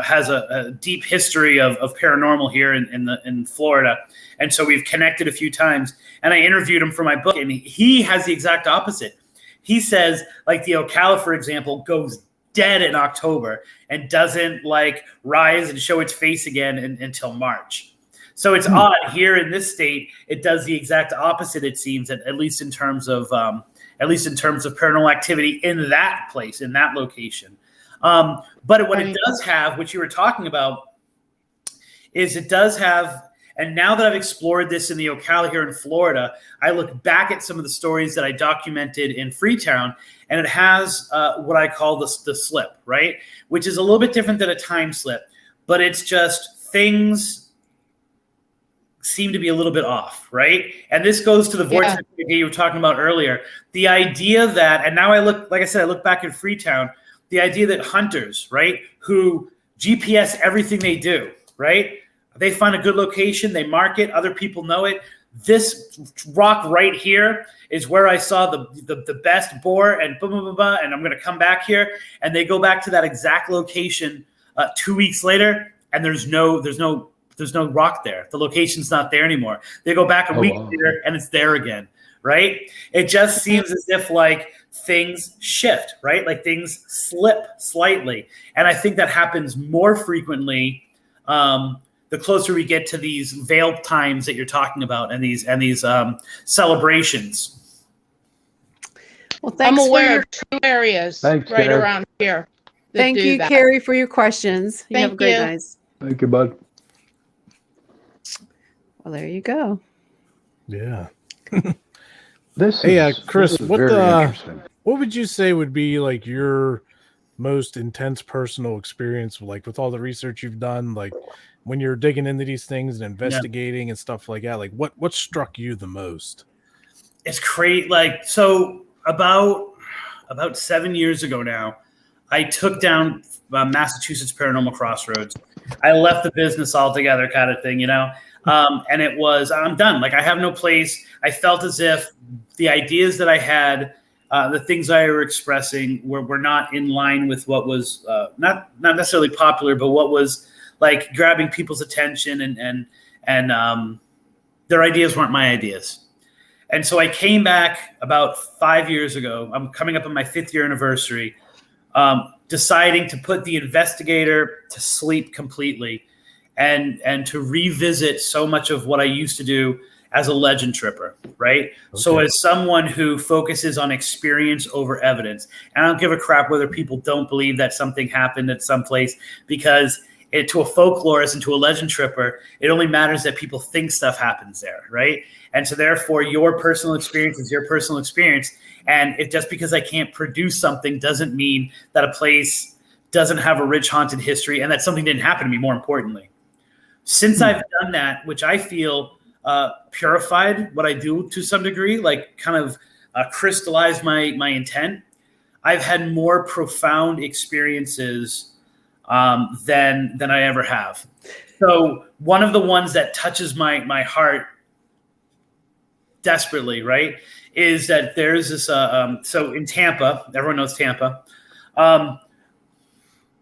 has a deep history of paranormal here in Florida. And so we've connected a few times. And I interviewed him for my book, and he has the exact opposite. He says, like the Ocala, for example, goes dead in October and doesn't like rise and show its face again until March. So it's odd here in this state. It does the exact opposite. It seems, at least in terms of paranormal activity in that place, in that location. But what it does have, which you were talking about, is it does have. And now that I've explored this in the Ocala here in Florida, I look back at some of the stories that I documented in Freetown, and it has what I call the slip, right? Which is a little bit different than a time slip, but it's just things seem to be a little bit off, right? And this goes to the vortex idea you were talking about earlier. The idea that, and now I look back at Freetown, the idea that hunters, right, who GPS everything they do, right? They find a good location, they mark it, other people know it. This rock right here is where I saw the best boar, and blah, blah, blah, blah, and I'm going to come back here. And they go back to that exact location 2 weeks later, and there's no rock there. The location's not there anymore. They go back a week later, and it's there again, right? It just seems as if like things shift, right? Like things slip slightly. And I think that happens more frequently the closer we get to these veil times that you're talking about, and these celebrations.
Well, thanks.
I'm aware of 2 areas around here.
Thank you, Carrie, for your questions. You have a great night.
Thank you, bud.
Well, there you go.
Yeah.
Chris,
Chris, what would you say would be like your most intense personal experience, like with all the research you've done, like when you're digging into these things and investigating and stuff like that? Like what struck you the most?
It's crazy. Like, so about 7 years ago now, I took down Massachusetts Paranormal Crossroads. I left the business altogether, kind of thing, and it was, I'm done. Like, I have no place. I felt as if the ideas that I had, the things I were expressing were not in line with what was not necessarily popular, but what was like grabbing people's attention and their ideas weren't my ideas. And so I came back about 5 years ago. I'm coming up on my 5th year anniversary, deciding to put the investigator to sleep completely and to revisit so much of what I used to do as a legend tripper, right? Okay. So as someone who focuses on experience over evidence, and I don't give a crap whether people don't believe that something happened at some place, because to a folklorist and to a legend tripper, it only matters that people think stuff happens there, right? And so therefore your personal experience is your personal experience. And just because I can't produce something doesn't mean that a place doesn't have a rich haunted history and that something didn't happen to me, more importantly. Since I've done that, which I feel purified what I do to some degree, like kind of crystallized my intent, I've had more profound experiences than I ever have. So one of the ones that touches my heart desperately, right, is that there's this, so in Tampa, everyone knows Tampa,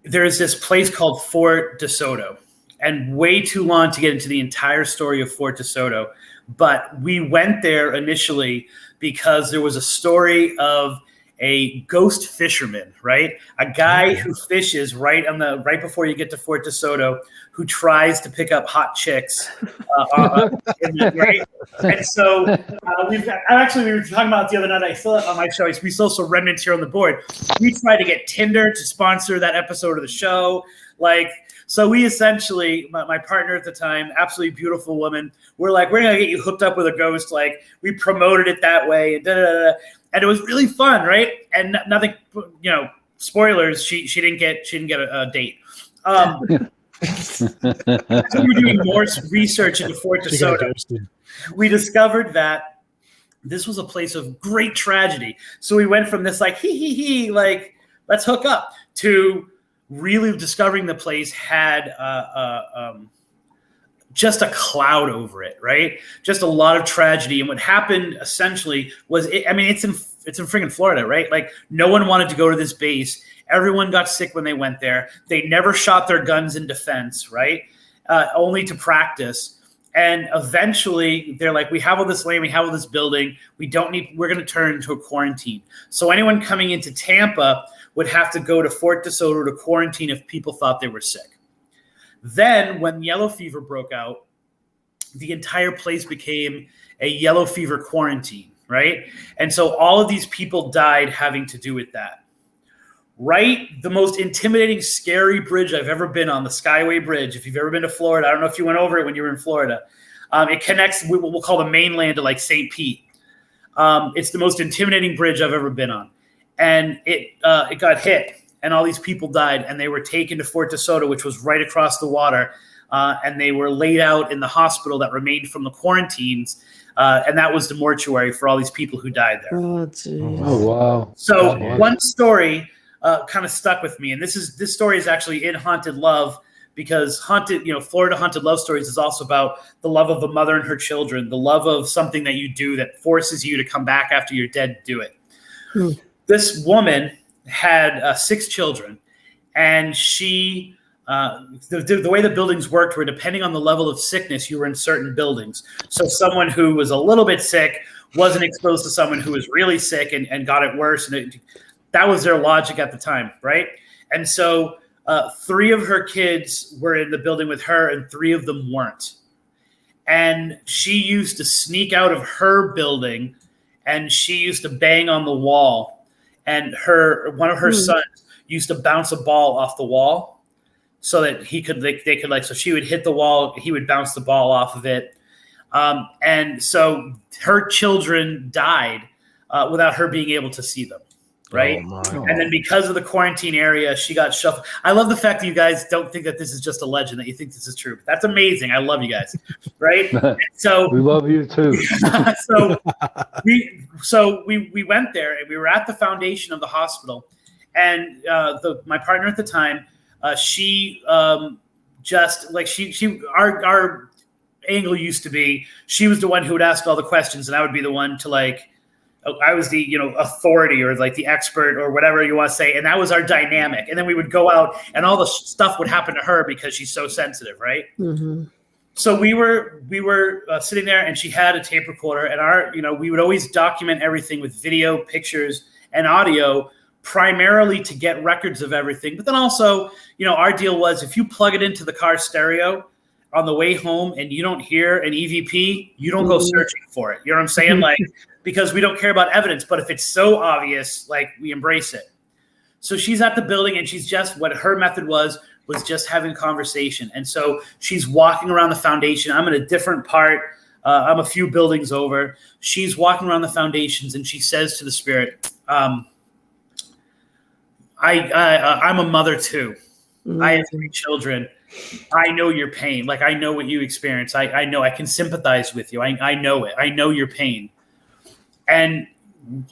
there's this place called Fort DeSoto. And way too long to get into the entire story of Fort DeSoto. But we went there initially because there was a story of a ghost fisherman, right? A guy who fishes right before you get to Fort DeSoto, who tries to pick up hot chicks, right? And so we were talking about it the other night. I still on my show. We still some remnants here on the board. We tried to get Tinder to sponsor that episode of the show, So we essentially, my partner at the time, absolutely beautiful woman, we're like, we're gonna get you hooked up with a ghost. Like we promoted it that way, and it was really fun, right? And nothing, spoilers. She didn't get a date. So we were doing more research into Fort DeSoto. We discovered that this was a place of great tragedy. So we went from this like let's hook up to really discovering the place had just a cloud over it, right? Just a lot of tragedy. And what happened essentially was, it's in freaking Florida, right? Like no one wanted to go to this base. Everyone got sick when they went there. They never shot their guns in defense, right? Only to practice. And eventually they're like, we have all this land, we have all this building. We're going to turn into a quarantine. So anyone coming into Tampa would have to go to Fort DeSoto to quarantine if people thought they were sick. Then when yellow fever broke out, the entire place became a yellow fever quarantine, right? And so all of these people died having to do with that. Right? The most intimidating, scary bridge I've ever been on, the Skyway Bridge. If you've ever been to Florida, I don't know if you went over it when you were in Florida. It connects what we'll call the mainland to like St. Pete. It's the most intimidating bridge I've ever been on. And it got hit, and all these people died, and they were taken to Fort DeSoto, which was right across the water, and they were laid out in the hospital that remained from the quarantines, and that was the mortuary for all these people who died there.
Oh, geez.
Oh, wow.
So one story kind of stuck with me, and this story is actually in Haunted Love, because Florida Haunted Love Stories is also about the love of a mother and her children, the love of something that you do that forces you to come back after you're dead, do it. This woman had 6 children, and she, the way the buildings worked were depending on the level of sickness, you were in certain buildings. So someone who was a little bit sick wasn't exposed to someone who was really sick and got it worse. And that was their logic at the time, right? And so 3 of her kids were in the building with her, and 3 of them weren't. And she used to sneak out of her building, and she used to bang on the wall. And one of her sons used to bounce a ball off the wall so that so she would hit the wall, he would bounce the ball off of it. And so her children died without her being able to see them. Right. Oh, and then because of the quarantine area, she got shuffled. I love the fact that you guys don't think that this is just a legend, that you think this is true. That's amazing. I love you guys. Right. So
we love you too.
So we went there, and we were at the foundation of the hospital, and my partner at the time, she just like our angle used to be, she was the one who would ask all the questions, and I would be the one to I was the authority or like the expert or whatever you want to say, and that was our dynamic. And then we would go out, and all the stuff would happen to her because she's so sensitive, right? Mm-hmm. So we were sitting there, and she had a tape recorder, and we would always document everything with video, pictures, and audio, primarily to get records of everything. But then also, our deal was if you plug it into the car stereo on the way home and you don't hear an EVP, you don't go searching for it. You know what I'm saying? Like, because we don't care about evidence, but if it's so obvious, like, we embrace it. So she's at the building, and she's just, what her method was just having conversation. And so she's walking around the foundation. I'm in a different part. I'm a few buildings over. She's walking around the foundations, and she says to the spirit, I'm a mother too. I have 3 children. I know your pain. Like, I know what you experience. I know. I can sympathize with you. I know it. I know your pain. And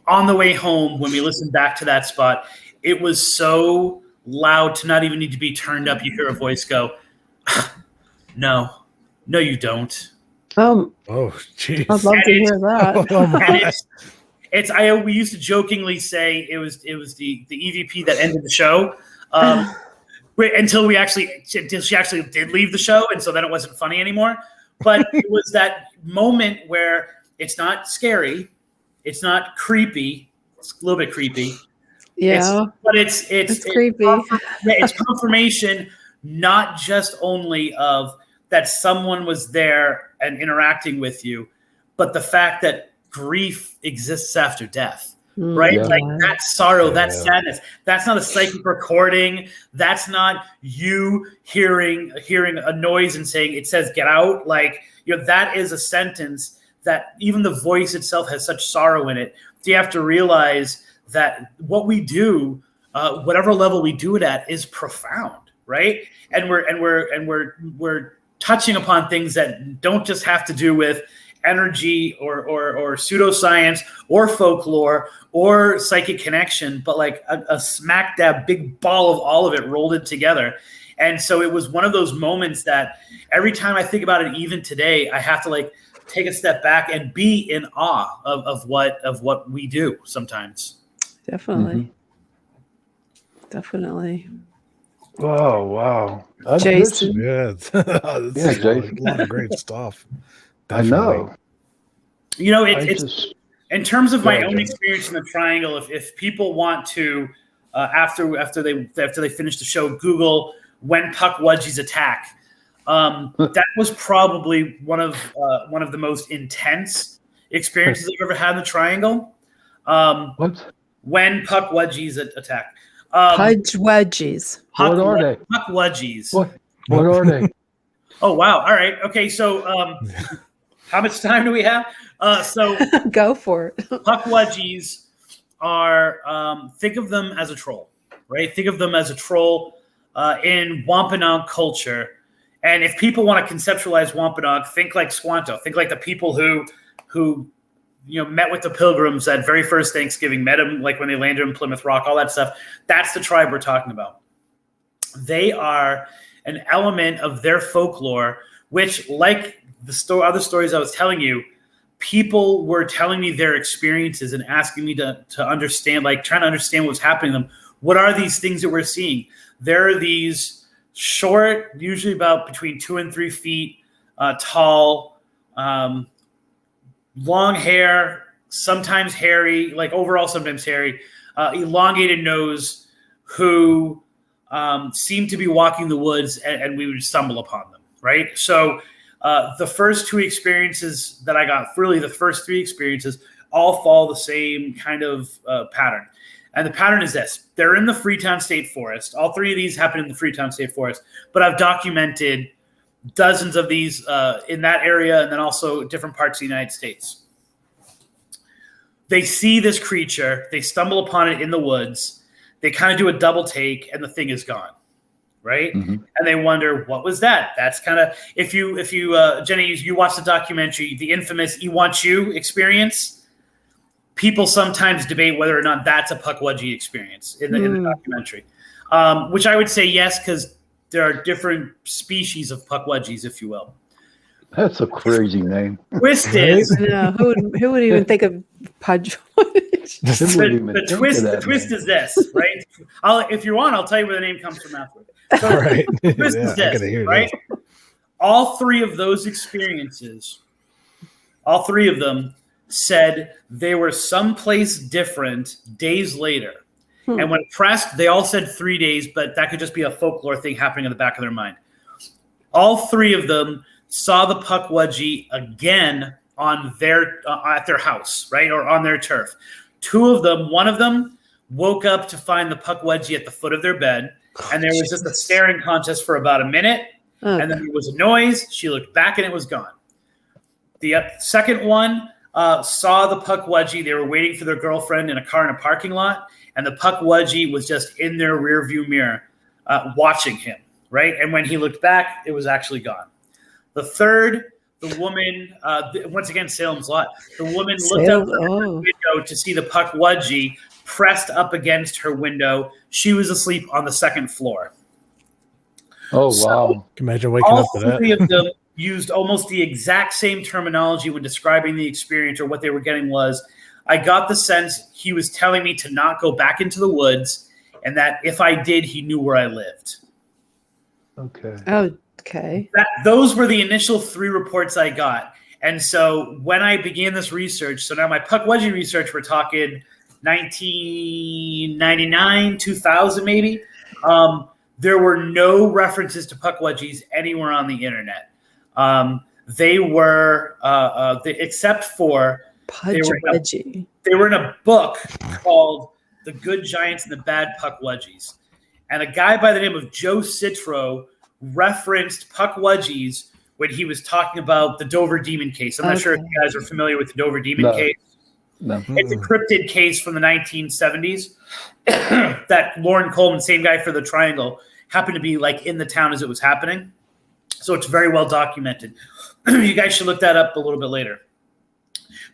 on the way home, when we listened back to that spot, it was so loud to not even need to be turned up. You hear a voice go, no, you don't.
Oh, jeez.
I'd love to hear that.
We used to jokingly say it was the EVP that ended the show. Until she actually did leave the show, and so then it wasn't funny anymore. But it was that moment where it's not scary, it's not creepy, it's a little bit creepy.
Yeah,
it's
creepy.
It's confirmation, not just only of that someone was there and interacting with you, but the fact that grief exists after death. Right?
Yeah.
Like, that sorrow, that sadness, that's not a psychic recording. That's not you hearing a noise and saying, it says get out. Like, that is a sentence that even the voice itself has such sorrow in it. So you have to realize that what we do, whatever level we do it at, is profound, right? And we're touching upon things that don't just have to do with energy or pseudoscience or folklore or psychic connection, but like a smack dab big ball of all of it rolled in together. And so it was one of those moments that every time I think about it, even today, I have to like take a step back and be in awe of what we do sometimes.
Definitely. Definitely.
Oh, wow.
Jason.
Jason. A lot of great stuff.
Definitely. I know.
It's in terms of my own experience in the Triangle. If people want to, after they finish the show, Google when Pukwudgies attack. That was probably one of the most intense experiences I've ever had in the Triangle.
What?
When Pukwudgies attack.
Pudgewudgies.
What are they?
Pukwudgies.
What are they?
Oh, wow. All right. Okay. So how much time do we have? So
go for it.
Pukwudgies are, think of them as a troll, right? Think of them as a troll in Wampanoag culture. And if people want to conceptualize Wampanoag, think like Squanto. Think like the people who met with the Pilgrims that very first Thanksgiving, met them like when they landed in Plymouth Rock, all that stuff. That's the tribe we're talking about. They are an element of their folklore, which, like the other stories I was telling you, people were telling me their experiences and asking me to understand, like trying to understand what's happening to them. What are these things that we're seeing? There are these short, usually about between 2 and 3 feet tall, long hair, sometimes hairy, like overall sometimes hairy, elongated nose, who seemed to be walking the woods, and we would stumble upon them, right? So the first 2 experiences that I got, really the first 3 experiences, all follow the same kind of pattern. And the pattern is this. They're in the Freetown State Forest. All 3 of these happen in the Freetown State Forest. But I've documented dozens of these in that area, and then also different parts of the United States. They see this creature. They stumble upon it in the woods. They kind of do a double take, and the thing is gone, right? Mm-hmm. And they wonder, what was that? That's kind of, if you Jenny, you watch the documentary, the infamous "E Want You" experience. People sometimes debate whether or not that's a Pukwudgie experience in the documentary, which I would say yes, because there are different species of Pukwudgies, if you will.
That's a crazy name.
Twist is
who would even think of Pudge?
The twist is this, right? If you want, I'll tell you where the name comes from afterwards. So
right.
The twist is this, right? All three of those experiences, all three of them said they were someplace different days later. And when pressed, they all said 3 days, but that could just be a folklore thing happening in the back of their mind. All three of them saw the Pukwudgie again on their at their house, right, or on their turf. One of them woke up to find the Pukwudgie at the foot of their bed, and there was just a staring contest for about a minute, and then there was a noise. She looked back, and it was gone. The second one saw the Pukwudgie. They were waiting for their girlfriend in a car in a parking lot, and the Pukwudgie was just in their rearview mirror watching him, right? And when he looked back, it was actually gone. The third, the woman, once again, Salem's Lot, the woman looked out her window to see the Pukwudgie pressed up against her window. She was asleep on the second floor.
Oh,
So,
wow.
Can imagine waking up to that.
All three of them used almost the exact same terminology when describing the experience, or what they were getting was, I got the sense he was telling me to not go back into the woods, and that if I did, he knew where I lived.
Okay.
Okay.
Those were the initial three reports I got. And so when I began this research, so now my Pukwudgie research, we're talking 1999, 2000 maybe, there were no references to Pukwudgies anywhere on the internet. They were, except for they were in a book called The Good Giants and the Bad Pukwudgies. And a guy by the name of Joe Citro referenced Pukwudgies when he was talking about the Dover Demon case. I'm not sure if you guys are familiar with the Dover Demon case.
No.
It's a cryptid case from the 1970s that Lauren Coleman, same guy for the Triangle, happened to be like in the town as it was happening. So it's very well documented. You guys should look that up a little bit later.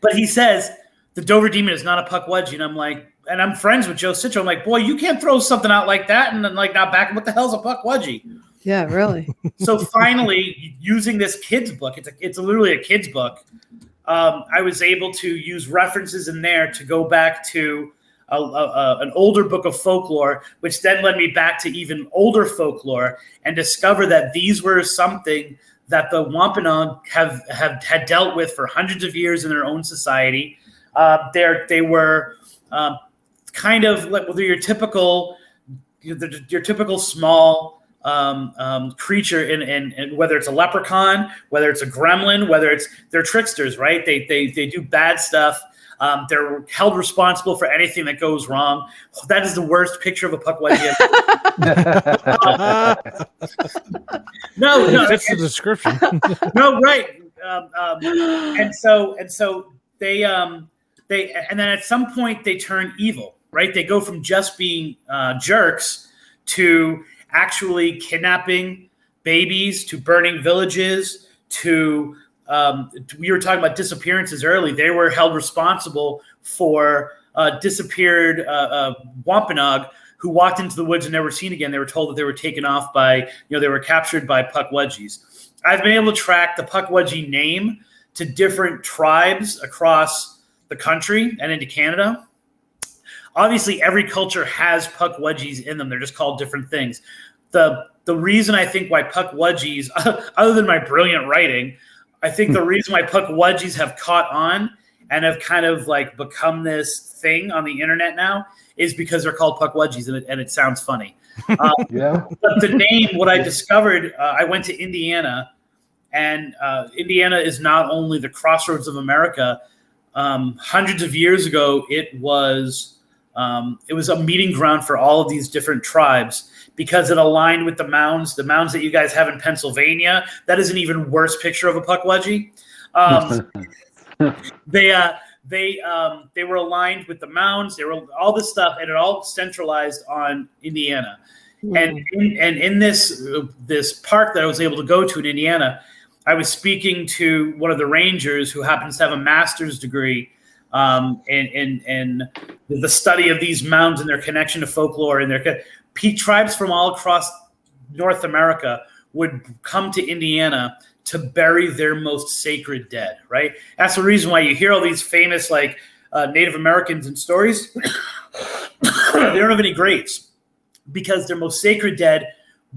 But he says the Dover Demon is not a Pukwudgie, and I'm like, and I'm friends with Joe Citro. I'm like, boy, you can't throw something out like that and then like not back. What the hell's a Pukwudgie?
Yeah, really.
So finally, using this kid's book, it's literally a kid's book. I was able to use references in there to go back to an older book of folklore, which then led me back to even older folklore and discover that these were something that the Wampanoag had dealt with for hundreds of years in their own society. They were kind of like your typical small creature in whether it's a leprechaun, whether it's a gremlin, they're tricksters, right? They do bad stuff. They're held responsible for anything that goes wrong. That is the worst picture of a Pukwudgie. No,
it fits the description.
No, right. And so they and then at some point they turn evil, right? They go from just being jerks to actually kidnapping babies, to burning villages, to we were talking about disappearances early. They were held responsible for disappeared Wampanoag who walked into the woods and never seen again. They were told that they were taken off by, they were captured by Pukwudgies. I've been able to track the Pukwudgie name to different tribes across the country and into Canada. Obviously, every culture has Pukwudgies in them. They're just called different things. The reason I think why Pukwudgies, other than my brilliant writing, I think the reason why Pukwudgies have caught on and have kind of like become this thing on the internet now is because they're called Pukwudgies and it sounds funny.
Yeah.
But the name, what I discovered, I went to Indiana, and Indiana is not only the crossroads of America. Hundreds of years ago, it was a meeting ground for all of these different tribes because it aligned with the mounds that you guys have in Pennsylvania. That is an even worse picture of a Pukwudgie. They were aligned with the mounds. They were all this stuff, and it all centralized on Indiana. And in this park that I was able to go to in Indiana, I was speaking to one of the rangers who happens to have a master's degree in the study of these mounds and their connection to folklore, and their tribes from all across North America would come to Indiana to bury their most sacred dead, right? That's the reason why you hear all these famous Native Americans and stories. They don't have any graves because their most sacred dead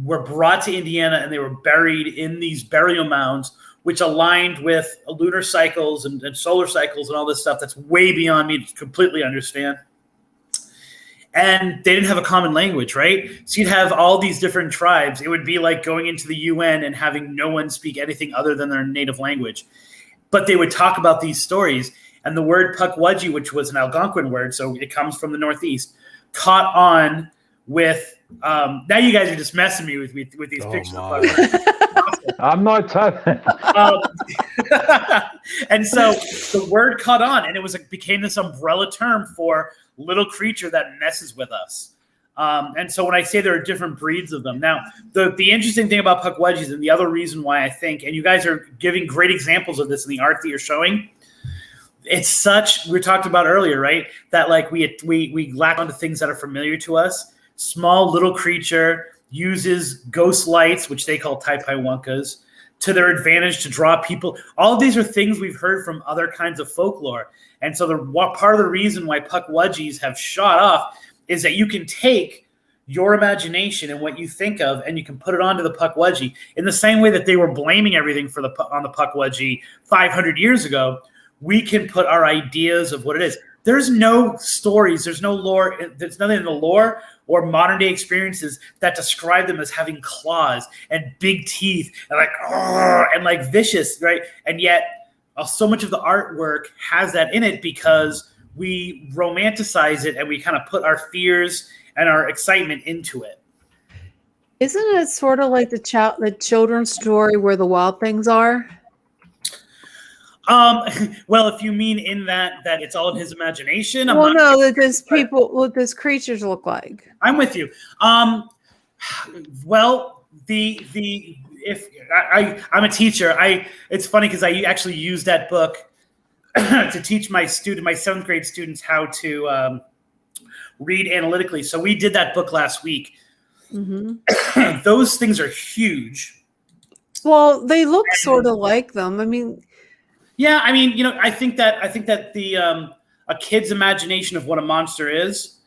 were brought to Indiana and they were buried in these burial mounds, which aligned with lunar cycles and solar cycles and all this stuff that's way beyond me to completely understand. And they didn't have a common language, right? So you'd have all these different tribes. It would be like going into the UN and having no one speak anything other than their native language. But they would talk about these stories. And the word Pukwudgie, which was an Algonquin word, so it comes from the Northeast, caught on with now you guys are just messing me with these pictures.
I'm not talking.
And so the word caught on, and it became this umbrella term for little creature that messes with us. And so when I say there are different breeds of them, now the interesting thing about Pukwudgies, and the other reason why I think, and you guys are giving great examples of this in the art that you're showing, it's such, we talked about earlier, right? That like we latch onto things that are familiar to us. Small little creature uses ghost lights, which they call taipaiwunkas, to their advantage to draw people. All of these are things we've heard from other kinds of folklore. And so part of the reason why Pukwudgies have shot off is that you can take your imagination and what you think of, and you can put it onto the Pukwudgie in the same way that they were blaming everything on the Pukwudgie 500 years ago. We can put our ideas of what it is. There's no stories, there's no lore, there's nothing in the lore or modern day experiences that describe them as having claws and big teeth and like vicious, right? And yet so much of the artwork has that in it because we romanticize it and we kind of put our fears and our excitement into it.
Isn't it sort of like the children's story where the wild things are?
Well, if you mean in that it's all in his imagination,
what these creatures look like.
I'm with you. Well, I'm a teacher. It's funny because I actually used that book to teach my 7th grade students how to read analytically. So we did that book last week. Mm-hmm. Those things are huge.
Well, they look sort of like them. I mean.
Yeah, I mean, I think that the a kid's imagination of what a monster is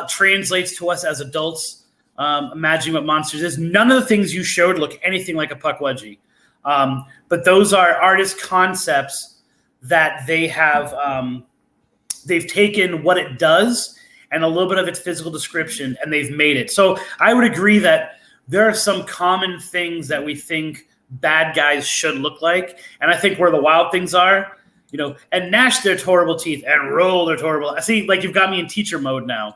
translates to us as adults imagining what monsters is. None of the things you showed look anything like a Pukwudgie, but those are artist concepts that they have. They've taken what it does and a little bit of its physical description, and they've made it. So I would agree that there are some common things that we think bad guys should look like, and I think where the wild things are, and gnash their horrible teeth and roll their horrible. I see, like you've got me in teacher mode now.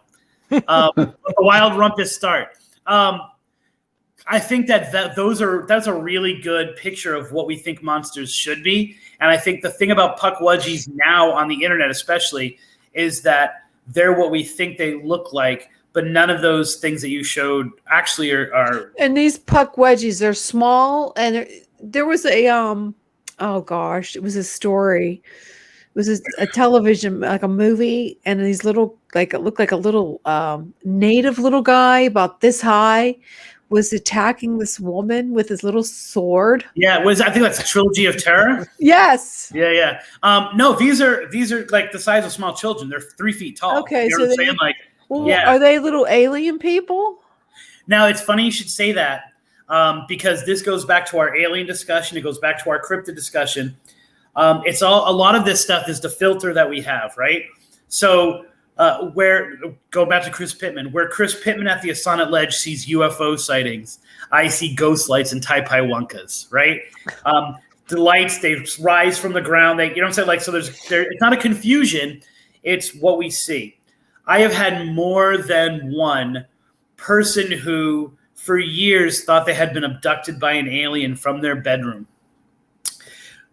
The wild rumpus start. I think that's a really good picture of what we think monsters should be, and I think the thing about Pukwudgies now on the internet, especially, is that they're what we think they look like. But none of those things that you showed actually are.
And these Pukwudgies, they're small, and there was a it was a story. It was a television, like a movie, and these little, like it looked like a little native little guy about this high was attacking this woman with his little sword.
Yeah, I think that's a Trilogy of Terror.
Yes.
Yeah. No, these are like the size of small children. They're 3 feet tall.
Okay,
you know what I'm saying? Like.
Well, yeah. Are they little alien people?
Now, it's funny you should say that because this goes back to our alien discussion. It goes back to our cryptid discussion. A lot of this stuff is the filter that we have, right? So go back to Chris Pittman, where Chris Pittman at the Asana Ledge sees UFO sightings. I see ghost lights and taipaiwunkas, right? The lights, they rise from the ground. You know what I'm saying? Like, so it's not a confusion. It's what we see. I have had more than one person who, for years, thought they had been abducted by an alien from their bedroom.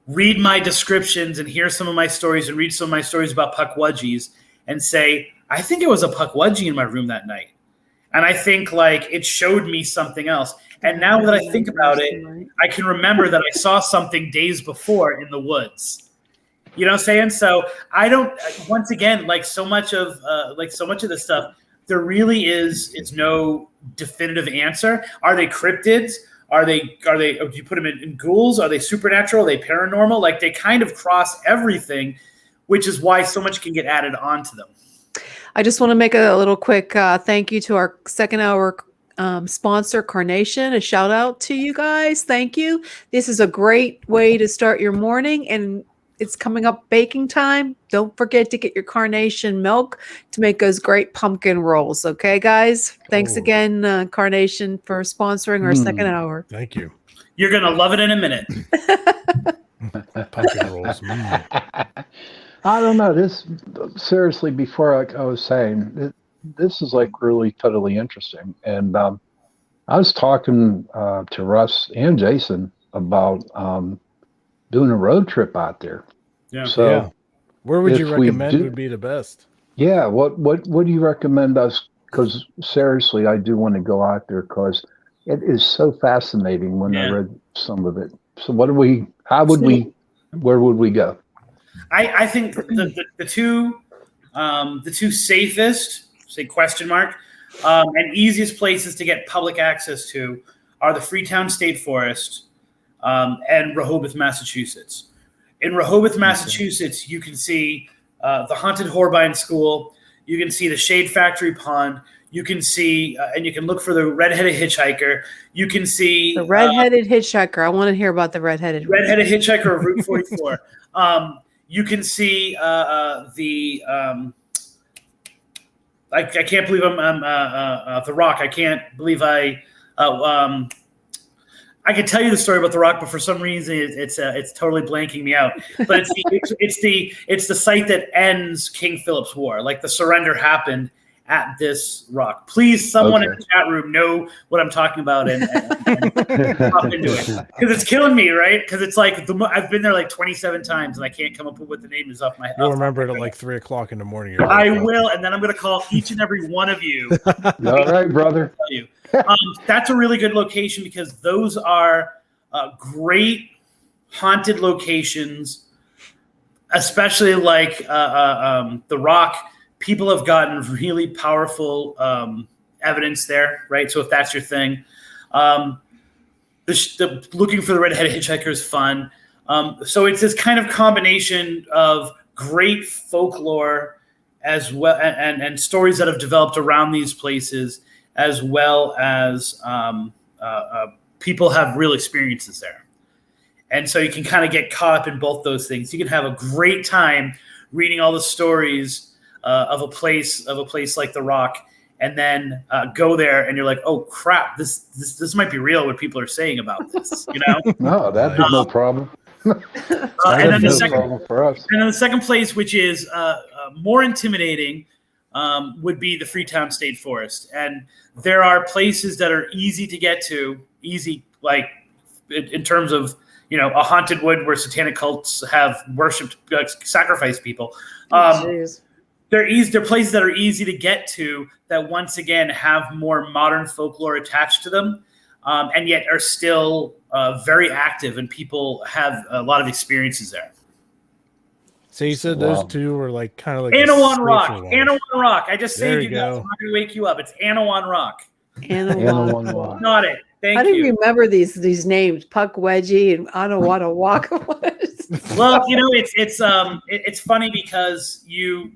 Read my descriptions and hear some of my stories and read some of my stories about Pukwudgies and say, I think it was a Pukwudgie in my room that night. And I think, like, it showed me something else. And now that I think about it, I can remember that I saw something days before in the woods. You know what I'm saying? So I don't. Once again, like so much of this stuff, there really is no definitive answer. Are they cryptids? Are they? Do you put them in ghouls? Are they supernatural? Are they paranormal? Like they kind of cross everything, which is why so much can get added onto them.
I just want to make a little quick thank you to our second hour sponsor, Carnation. A shout out to you guys. Thank you. This is a great way to start your morning, and it's coming up baking time. Don't forget to get your Carnation milk to make those great pumpkin rolls. Okay, guys? Thanks again, Carnation, for sponsoring our second hour.
Thank you.
You're going to love it in a minute.
Pumpkin rolls.
I don't know. This, seriously, before I was saying, this is like really totally interesting. And I was talking to Russ and Jason about doing a road trip out there.
Yeah.
So
where would you recommend would be the best?
Yeah. What do you recommend us? Because seriously, I do want to go out there because it is so fascinating when I read some of it. So where would we go?
I think the two safest, say question mark, and easiest places to get public access to are the Freetown State Forest and Rehoboth, Massachusetts. In Rehoboth, Massachusetts, you can see the Haunted Horbine School. You can see the Shade Factory Pond. You can see, and you can look for the Red-Headed Hitchhiker. You can see
the Red-Headed Hitchhiker. I want to hear about the Red-Headed
Hitchhiker of Route 44. You can see the I can't believe I'm The Rock. I can't believe I could tell you the story about The Rock, but for some reason it's totally blanking me out. But it's the site that ends King Philip's War. Like the surrender happened at this rock. Please, someone in the chat room know what I'm talking about and hop into it, because it's killing me, right? Because it's like I've been there like 27 times and I can't come up with what the name is off my head.
You'll remember it at like 3:00 in the morning.
I will, and then I'm going to call each and every one of you.
All right, brother.
That's a really good location because those are great haunted locations, especially like The Rock. People have gotten really powerful evidence there, right? So if that's your thing, the looking for the Red-Headed Hitchhiker is fun. So it's this kind of combination of great folklore as well and stories that have developed around these places, as well as people have real experiences there. And so you can kind of get caught up in both those things. You can have a great time reading all the stories of a place like The Rock, and then go there and you're like, oh crap, this might be real what people are saying about this, you know?
No, that'd be no problem.
And then the second place, which is more intimidating, would be the Freetown State Forest. And there are places that are easy to get to, like in terms of, a haunted wood where satanic cults have worshipped, sacrificed people. They're places that are easy to get to that, once again, have more modern folklore attached to them, and yet are still very active, and people have a lot of experiences there.
So you said those two were like kind of like
Anawan Rock. I just saved you guys. I'm not going to wake you up. It's Anawan Rock.
Anawan Rock.
Not it. Thank you.
I didn't remember these names, Puck Wedgie and Anawana Walk.
Well, it's funny because you've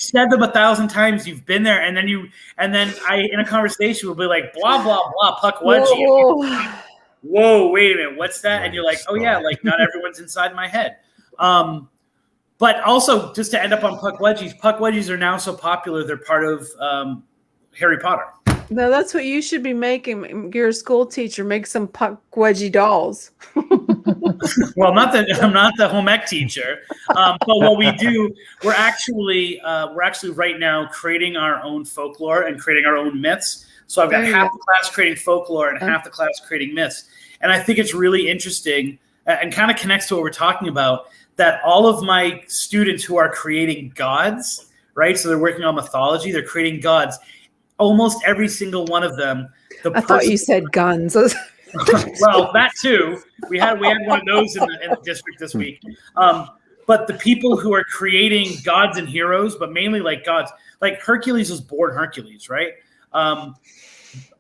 said them 1,000 times. You've been there, and then I in a conversation will be like blah blah blah Puck Wedgie. Whoa, wait a minute, what's that? And you're like, oh yeah, like not everyone's inside my head. But also, just to end up on Puck Wedgies are now so popular they're part of Harry Potter.
No, that's what you should be making. You're a school teacher. Make some Puck Wedgie dolls.
Well, I'm not the home ec teacher, but what we do, we're actually right now creating our own folklore and creating our own myths. So I've got half the class creating folklore and half the class creating myths, and I think it's really interesting and kind of connects to what we're talking about. That all of my students who are creating gods, right? So they're working on mythology. They're creating gods. Almost every single one of them.
I thought you said guns.
Well, that too. We had one of those in the district this week. But the people who are creating gods and heroes, but mainly like gods, like Hercules was born Hercules, right?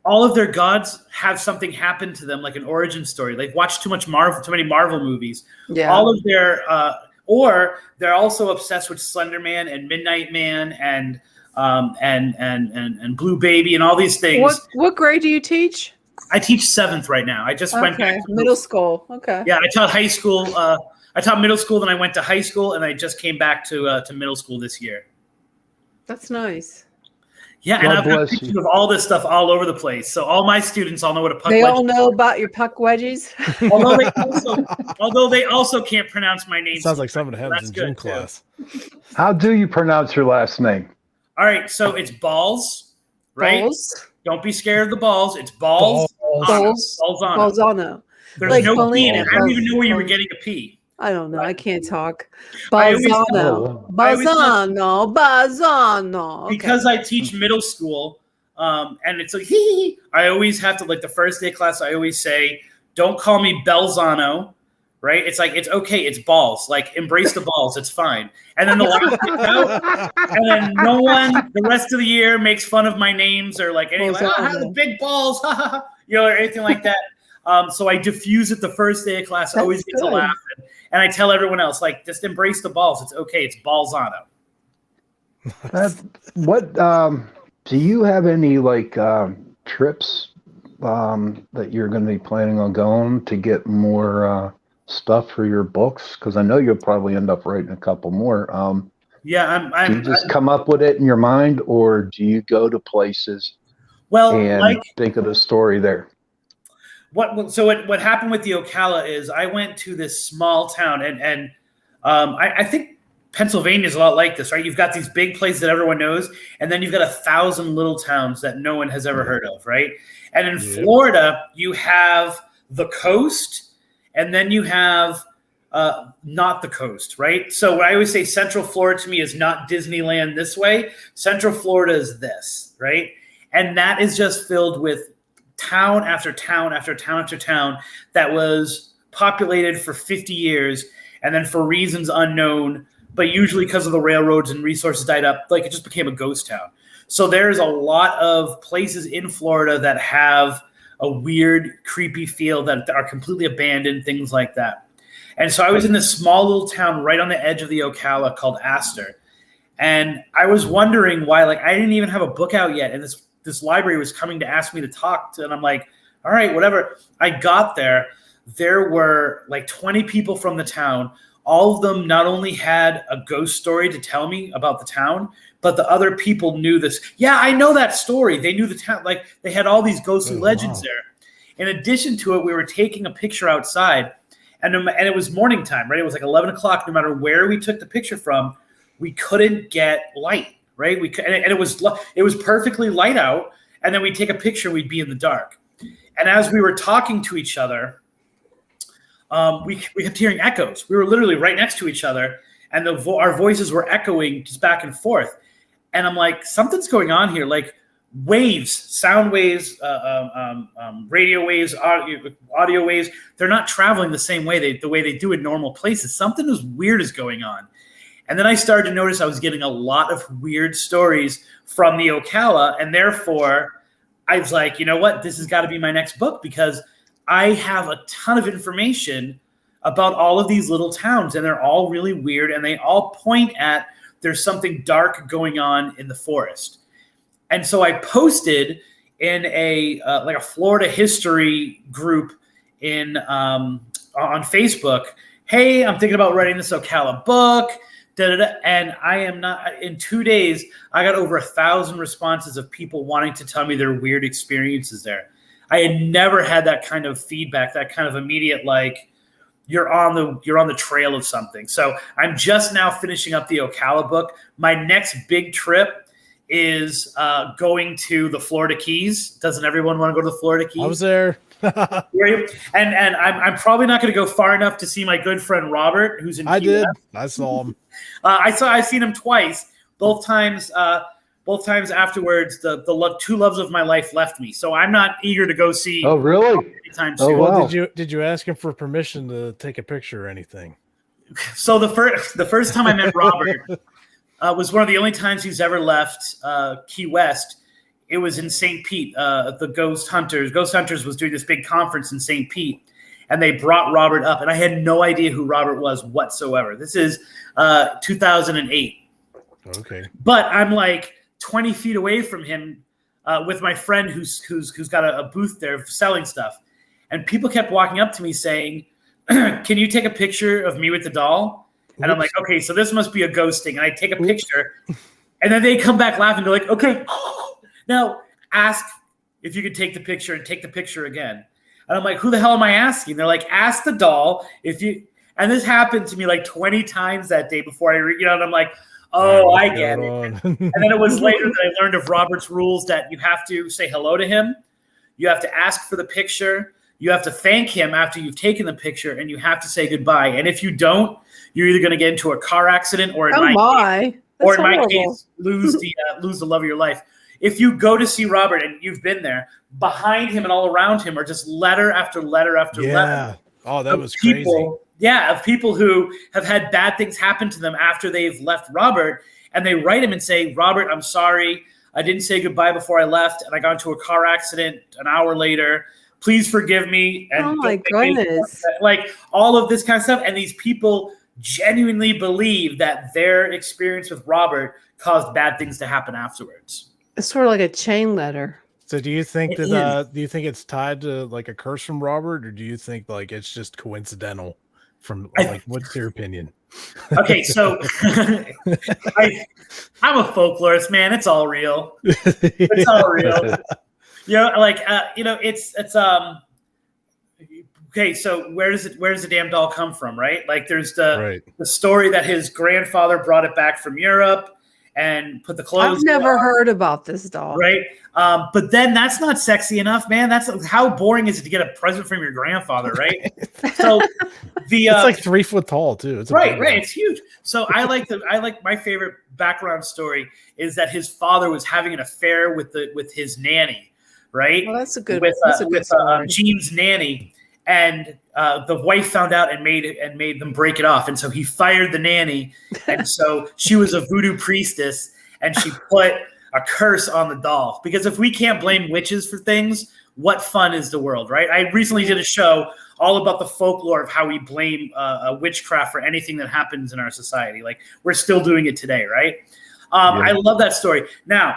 All of their gods have something happen to them, like an origin story. Like watch too many Marvel movies. Yeah. All of their, or they're also obsessed with Slender Man and Midnight Man and and Blue Baby and all these things.
What grade do you teach?
I teach 7th right now. I just went back to
middle school. Okay.
Yeah, I taught high school. I taught middle school, then I went to high school, and I just came back to middle school this year.
That's nice.
Yeah, and I've got pictures of all this stuff all over the place. So all my students all know what a puck wedgie is.
They all know about your puck wedgies.
although they also can't pronounce my name.
Sounds like someone happens in gym class.
How do you pronounce your last name?
All right, so it's Balls, right?
Balls.
Don't be scared of the balls. It's Balls.
Balzano.
There's like no P in it. I don't even know where you were getting a P.
I don't know. I can't talk. Balzano. Balzano.
Because I teach middle school, and it's like, I always have to, like the first day of class, I always say, don't call me Balzano, right? It's like, it's okay. It's balls. Like, embrace the balls. It's fine. And then the last out, and then no one, the rest of the year makes fun of my names or like, any, like, I have the big balls, or anything like that. So I diffuse it the first day of class. I always get to laugh. And I tell everyone else, like, just embrace the balls. It's okay. It's Balzano.
Do you have any like trips that you're going to be planning on going to get more stuff for your books? Because I know you'll probably end up writing a couple more. Do you just come up with it in your mind, or do you go to places and think of the story there?
What happened with the Ocala is I went to this small town, and I think Pennsylvania is a lot like this, right? You've got these big places that everyone knows, and then you've got 1,000 little towns that no one has ever heard of, right? And in Florida, you have the coast, and then you have not the coast, right? So what I always say, Central Florida to me is not Disneyland this way. Central Florida is this, right? And that is just filled with town after town after town after town that was populated for 50 years, and then for reasons unknown, but usually because of the railroads and resources died up, like it just became a ghost town. So there's a lot of places in Florida that have a weird, creepy feel that are completely abandoned, things like that. And so I was in this small little town right on the edge of the Ocala called Astor. And I was wondering why, like, I didn't even have a book out yet. And this library was coming to ask me to talk to, and I'm like, all right, whatever. I got there. There were like 20 people from the town. All of them not only had a ghost story to tell me about the town, but the other people knew this. Yeah, I know that story. They knew the town. Like, they had all these ghostly legends there. In addition to it, we were taking a picture outside, and it was morning time, right? It was like 11 o'clock. No matter where we took the picture from, we couldn't get light. Right, and it was perfectly light out, and then we'd take a picture, we'd be in the dark. And as we were talking to each other, we kept hearing echoes. We were literally right next to each other, and our voices were echoing just back and forth. And I'm like, something's going on here. Like waves, sound waves, radio waves, audio waves. They're not traveling the same way the way they do in normal places. Something weird is going on. And then I started to notice I was getting a lot of weird stories from the Ocala, and therefore I was like, you know what? This has got to be my next book, because I have a ton of information about all of these little towns, and they're all really weird, and they all point at there's something dark going on in the forest. And so I posted in a Florida history group on Facebook, hey, I'm thinking about writing this Ocala book. And I am not, in 2 days, I got over 1,000 responses of people wanting to tell me their weird experiences there. I had never had that kind of feedback, that kind of immediate, like, you're on the trail of something. So I'm just now finishing up the Ocala book. My next big trip is going to the Florida Keys. Doesn't everyone want to go to the Florida Keys?
I was there.
and I'm probably not going to go far enough to see my good friend Robert, who's in.
I did. I saw him.
I've seen him twice. Both times afterwards, the two loves of my life left me. So I'm not eager to go see.
Oh, really?
Anytime soon.
Wow.
Did you ask him for permission to take a picture or anything?
So the first time I met Robert was one of the only times he's ever left Key West. It was in St. Pete. The Ghost Hunters was doing this big conference in St. Pete, and they brought Robert up, and I had no idea who Robert was whatsoever. This is 2008.
Okay.
But I'm like 20 feet away from him with my friend who's got a booth there selling stuff. And people kept walking up to me saying, can you take a picture of me with the doll? And I'm like, okay, so this must be a ghosting. And I take a picture. And then they come back laughing. They're like, okay, now ask if you could take the picture and take the picture again. And I'm like, who the hell am I asking? They're like, ask the doll if you. And this happened to me like 20 times that day before and I'm like, oh, I get it. And then it was later that I learned of Robert's rules that you have to say hello to him. You have to ask for the picture. You have to thank him after you've taken the picture, and you have to say goodbye. And if you don't, you're either going to get into a car accident or in my case, lose the love of your life. If you go to see Robert and you've been there, behind him and all around him are just letter after letter after letter.
Oh, that was crazy.
Of people who have had bad things happen to them after they've left Robert, and they write him and say, Robert, I'm sorry. I didn't say goodbye before I left, and I got into a car accident an hour later. Please forgive me. And
oh my goodness.
Like all of this kind of stuff. And these people genuinely believe that their experience with Robert caused bad things to happen afterwards.
It's sort of like a chain letter.
So do you think do you think it's tied to like a curse from Robert, or do you think like it's just coincidental from like what's your opinion?
Okay, so I'm a folklorist, man. It's all real. It's all real. It's okay. So where does the damn doll come from, right? Like there's the story that his grandfather brought it back from Europe and put the clothes.
I've never heard about this doll.
Right. But then that's not sexy enough, man. That's how boring is it to get a present from your grandfather, right? So it's
like 3 foot tall too. It's
right. It's huge. So I like my favorite background story is that his father was having an affair with his nanny. Right.
Well, that's a good
with Jean's nanny, and the wife found out and made them break it off, and so he fired the nanny, and so she was a voodoo priestess, and she put a curse on the doll. Because if we can't blame witches for things, what fun is the world, right? I recently did a show all about the folklore of how we blame witchcraft for anything that happens in our society. Like we're still doing it today, right? I love that story. Now,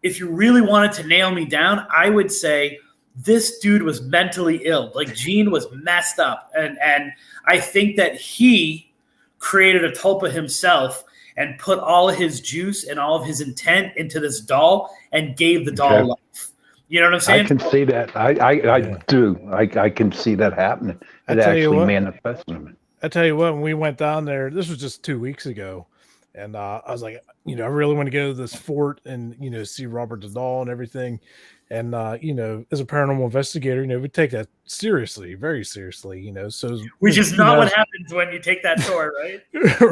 if you really wanted to nail me down, I would say this dude was mentally ill. Like Gene was messed up. And I think that he created a tulpa himself and put all of his juice and all of his intent into this doll and gave the doll life. You know what I'm saying?
I can see that. I do. I can see that happening. It actually manifested.
I tell you what, when we went down there, this was just 2 weeks ago. And I was like, I really want to go to this fort and, see Robert the doll and everything. And, as a paranormal investigator, we take that seriously, very seriously, so.
Which is not what happens when you take that tour, right?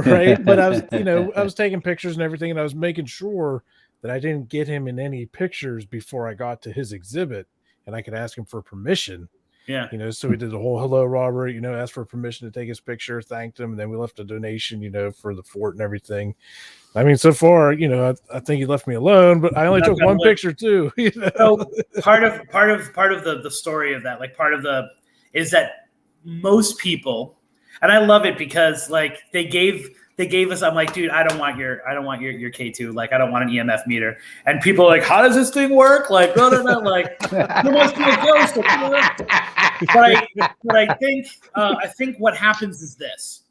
Right. But I was, I was taking pictures and everything, and I was making sure that I didn't get him in any pictures before I got to his exhibit and I could ask him for permission.
Yeah.
So we did the whole hello, Robert, asked for permission to take his picture, thanked him, and then we left a donation, for the fort and everything. I mean, so far, I think he left me alone, but I only took one picture too.
So part of the story of that, like is that most people, and I love it because like they gave us, I'm like, dude, I don't want your K2. Like, I don't want an EMF meter. And people are like, how does this thing work? Like, no, like, there must be a ghost. But I think what happens is this.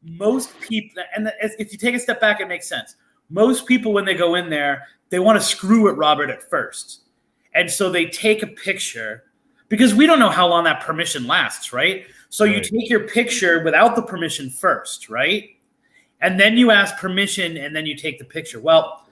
Most people, and if you take a step back, it makes sense. Most people, when they go in there, they want to screw at Robert at first. And so they take a picture because we don't know how long that permission lasts, right? So you take your picture without the permission first, right? And then you ask permission, and then you take the picture. Well,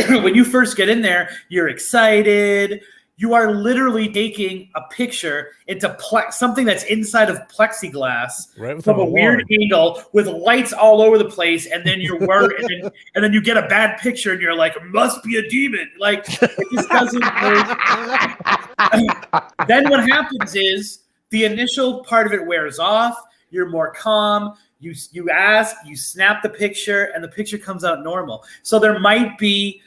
when you first get in there, you're excited. You are literally taking a picture into something that's inside of plexiglass from a weird angle with lights all over the place, and then you're worried, and then you get a bad picture, and you're like, it must be a demon. Like, it just doesn't work. Then what happens is the initial part of it wears off. You're more calm. You ask, you snap the picture, and the picture comes out normal. So there might be.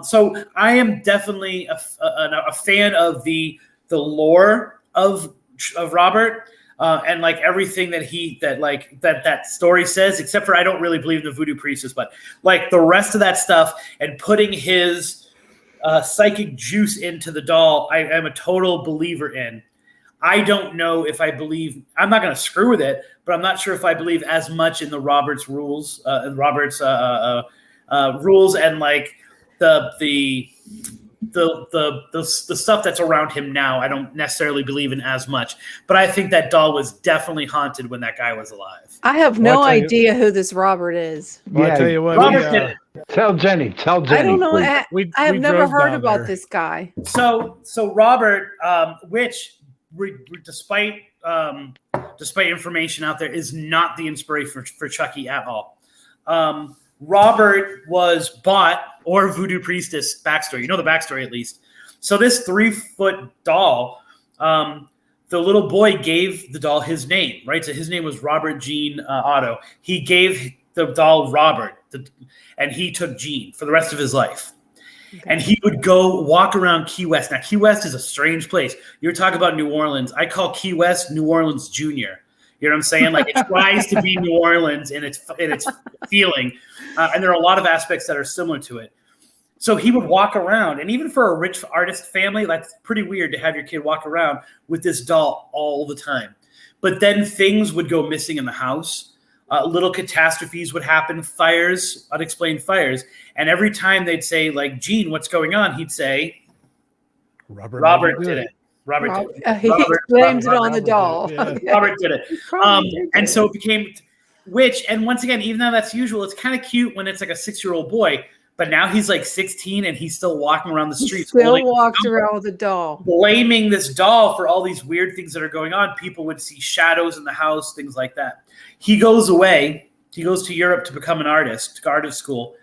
So I am definitely a fan of the lore of Robert. and like everything that story says, except for I don't really believe in the voodoo priestess, but like the rest of that stuff and putting his psychic juice into the doll, I am a total believer in. I don't know if I believe. I'm not going to screw with it, but I'm not sure if I believe as much in the Roberts rules and Roberts rules and like the stuff that's around him now. I don't necessarily believe in as much, but I think that doll was definitely haunted when that guy was alive.
I have no idea who this Robert is.
Well, I tell you what,
Robert did it.
Tell Jenny.
I don't know.
Please.
I have
we
never
drove
heard
down
about
there.
this guy.
So Robert, which despite information out there, is not the inspiration for Chucky at all. Robert was bought, or voodoo priestess backstory. You know the backstory at least. So this 3-foot doll, the little boy gave the doll his name, right? So his name was Robert Jean Otto. He gave the doll Robert, and he took Jean for the rest of his life. Okay. And he would go walk around Key West. Now, Key West is a strange place. You were talking about New Orleans. I call Key West New Orleans Junior. You know what I'm saying? Like it tries to be New Orleans in its feeling, and there are a lot of aspects that are similar to it. So he would walk around, and even for a rich artist family, that's pretty weird to have your kid walk around with this doll all the time. But then things would go missing in the house. Little catastrophes would happen, fires, unexplained fires, and every time they'd say, like, Gene, what's going on? He'd say, Robert did it. Robert did it.
He blames it on the doll.
Yeah. Okay. Robert did it. And so it became, and once again, even though that's usual, it's kind of cute when it's like a 6-year-old boy, but now he's like 16 and he's still walking around the streets.
Still walks around with a doll.
Blaming this doll for all these weird things that are going on. People would see shadows in the house, things like that. He goes away. He goes to Europe to become an artist, to artist school.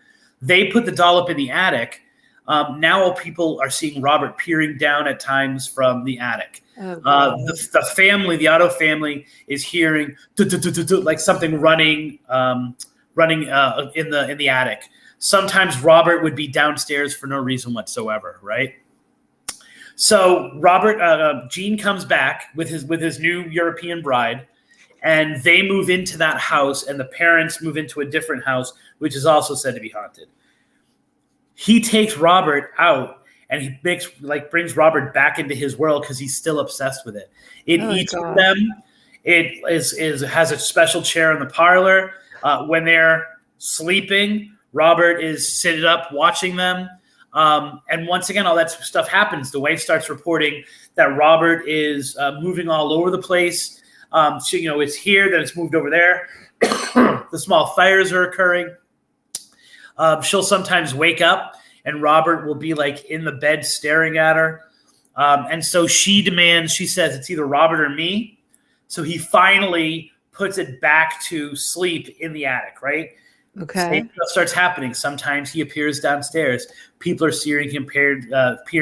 They put the doll up in the attic. Now people are seeing Robert peering down at times from the attic. The family, the Otto family, is hearing like something running in the attic. Sometimes Robert would be downstairs for no reason whatsoever, right? So Robert, Gene comes back with his new European bride, and they move into that house, and the parents move into a different house, which is also said to be haunted. He takes Robert out, and he brings Robert back into his world because he's still obsessed with it. It eats them. It has a special chair in the parlor. When they're sleeping, Robert is sitting up watching them. And once again, all that stuff happens. The wife starts reporting that Robert is moving all over the place. So, it's here, then it's moved over there. The small fires are occurring. She'll sometimes wake up and Robert will be like in the bed staring at her. And so she says it's either Robert or me. So he finally puts it back to sleep in the attic, right?
Okay.
Same stuff starts happening. Sometimes he appears downstairs. People are seeing him peering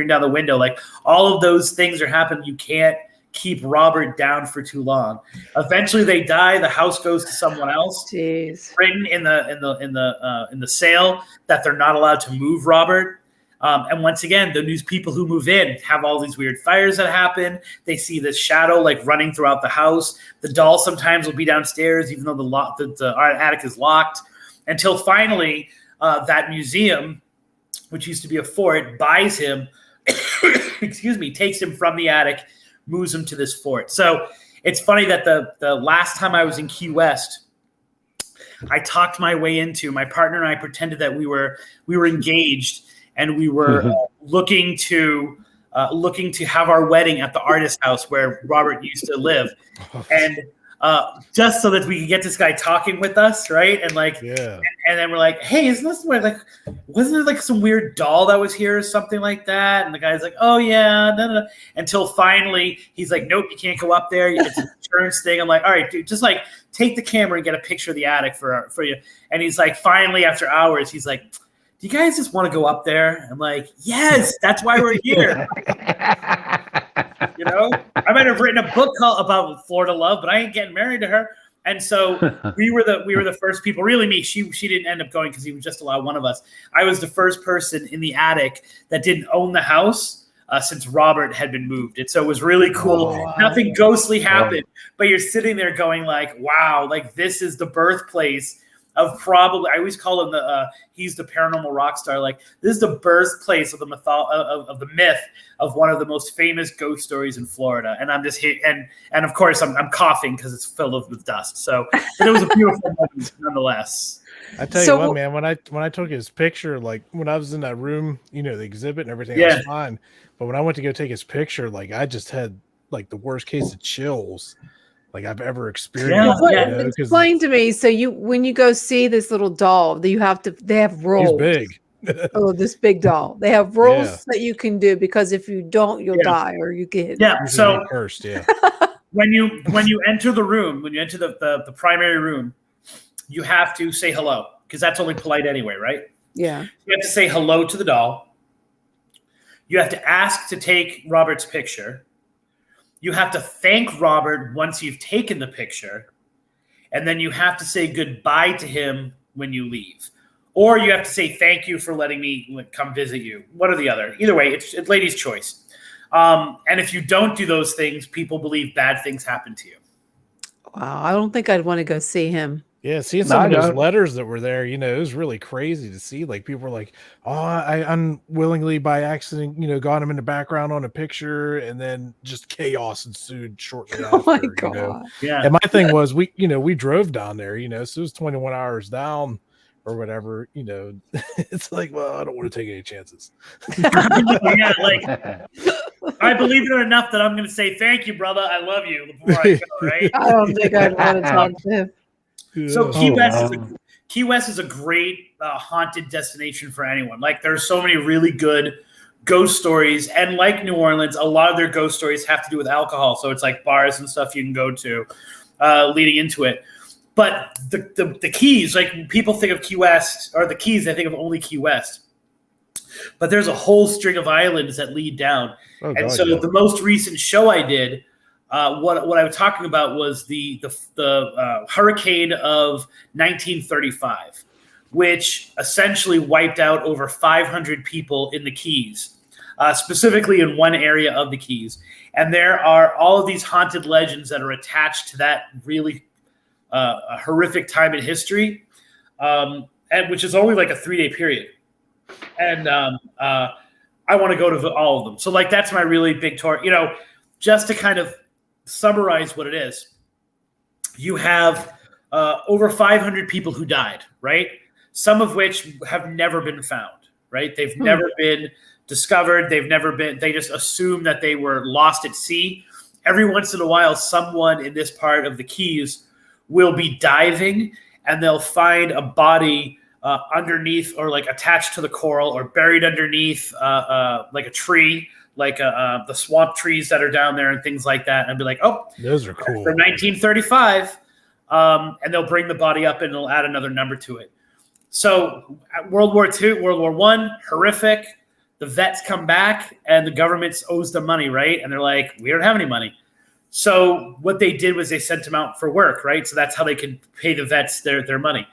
down the window. Like all of those things are happening. You can't keep Robert down for too long. Eventually they die. The house goes to someone else.
Jeez.
Written in the sale that they're not allowed to move Robert. And once again, the news people who move in have all these weird fires that happen. They see this shadow like running throughout the house. The doll sometimes will be downstairs, even though the attic is locked. Until finally, that museum, which used to be a fort, buys him, takes him from the attic, moves him to this fort. So it's funny that the last time I was in Key West, I talked my way into, my partner and I pretended that we were engaged and we were looking to have our wedding at the artist house where Robert used to live. And just so that we could get this guy talking with us, right? And and then we're like, hey, isn't this where wasn't there like some weird doll that was here or something like that? And the guy's like, oh yeah, no. Until finally he's like, nope, you can't go up there. It's an insurance thing. I'm like, all right, dude, just like take the camera and get a picture of the attic for you. And he's like, finally after hours, he's like, do you guys just want to go up there? I'm like, yes, that's why we're here. I might have written a book about Florida love, but I ain't getting married to her. And so we were the first people. Really, me. She didn't end up going because he would just allow one of us. I was the first person in the attic that didn't own the house since Robert had been moved. And so it was really cool.
Wow.
Nothing ghostly happened, but you're sitting there going like, wow, like this is the birthplace of probably, I always call him he's the paranormal rock star. Like this is the birthplace of the of the myth of one of the most famous ghost stories in Florida. And I'm just here, and of course I'm coughing because it's filled with dust. So, but it was a beautiful moment nonetheless.
I tell you what, man, when I took his picture, like when I was in that room, you know, the exhibit and everything, was fine. But when I went to go take his picture, like I just had like the worst case of chills like I've ever experienced.
Explain to me. So when you go see this little doll, they have rules.
He's big.
Oh, this big doll. They have rules that you can do, because if you don't, you'll die or you get
So
cursed. Yeah.
when you enter the room, when you enter the primary room, you have to say hello, because that's only polite anyway, right?
Yeah.
You have to say hello to the doll. You have to ask to take Robert's picture. You have to thank Robert once you've taken the picture. And then you have to say goodbye to him when you leave. Or you have to say thank you for letting me come visit you. One or the other. Either way, it's lady's choice. And if you don't do those things, people believe bad things happen to you.
Wow. I don't think I'd want to go see him.
Yeah, seeing some of those letters that were there, you know, it was really crazy to see. Like people were like, "Oh, I unwillingly by accident, you know, got him in the background on a picture," and then just chaos ensued shortly after.
Oh my God!
You know?
Yeah.
And my thing was, we drove down there, you know, so it was 21 hours down or whatever. You know, it's like, well, I don't want to take any chances.
Yeah, like I believe it enough that I'm going to say thank you, brother. I love you before I go. Right?
I don't think I'd want to talk to him.
So Key West is a great haunted destination for anyone. Like there's so many really good ghost stories, and like New Orleans, a lot of their ghost stories have to do with alcohol. So it's like bars and stuff you can go to leading into it. But the Keys, like people think of Key West or the Keys, they think of only Key West. But there's a whole string of islands that lead down. The most recent show I did, what I was talking about was the hurricane of 1935, which essentially wiped out over 500 people in the Keys, specifically in one area of the Keys. And there are all of these haunted legends that are attached to that really horrific time in history, and which is only like a 3-day period. And I want to go to all of them. So like that's my really big tour. You know, just to kind of summarize what it is, you have over 500 people who died, right? Some of which have never been found, right? They've never been discovered. They just assume that they were lost at sea. Every once in a while, someone in this part of the Keys will be diving and they'll find a body underneath or like attached to the coral or buried underneath like a tree, like the swamp trees that are down there and things like that. And be like, oh,
those are cool.
From 1935. And they'll bring the body up and they'll add another number to it. So World War II, World War I, horrific. The vets come back and the government owes them money, right? And they're like, we don't have any money. So what they did was they sent them out for work, right? So that's how they could pay the vets their money.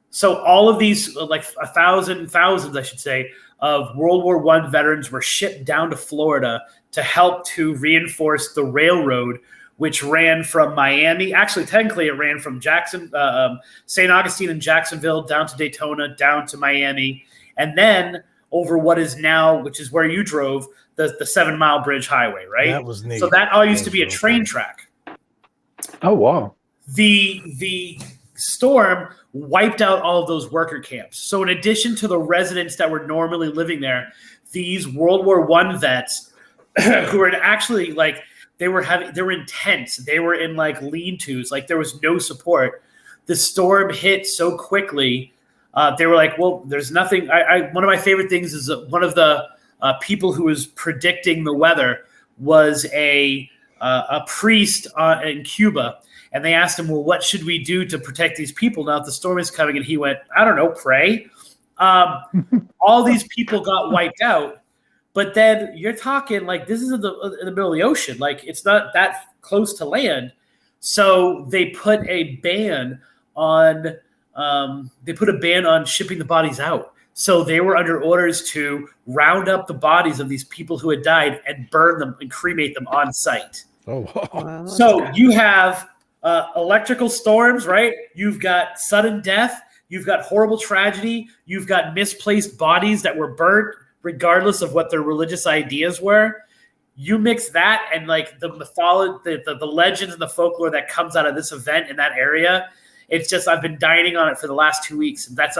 So all of these, like thousands, I should say, of World War I veterans were shipped down to Florida to help to reinforce the railroad, which ran from Miami. Actually, technically, it ran from St. Augustine and Jacksonville down to Daytona, down to Miami, and then over what is now, which is where you drove, the 7 Mile Bridge Highway, right? That was neat. So that all used to be a train track.
Oh, wow.
The storm wiped out all of those worker camps. So in addition to the residents that were normally living there, these World War I vets who were actually like, they were in tents. They were in like lean-tos. Like there was no support. The storm hit so quickly. They were like, well, there's nothing. One of my favorite things is one of the people who was predicting the weather was a priest in Cuba. And they asked him, well, what should we do to protect these people now that the storm is coming? And he went, I don't know, pray. All these people got wiped out. But then you're talking like this is in the middle of the ocean. Like it's not that close to land. So they put a ban on shipping the bodies out. So they were under orders to round up the bodies of these people who had died and burn them and cremate them on site.
Oh,
Wow, that's
So
good.
you have electrical storms, right? You've got sudden death. You've got horrible tragedy. You've got misplaced bodies that were burnt, regardless of what their religious ideas were. You mix that and like the mythology, the legends and the folklore that comes out of this event in that area. It's just I've been dining on it for the last 2 weeks, and that's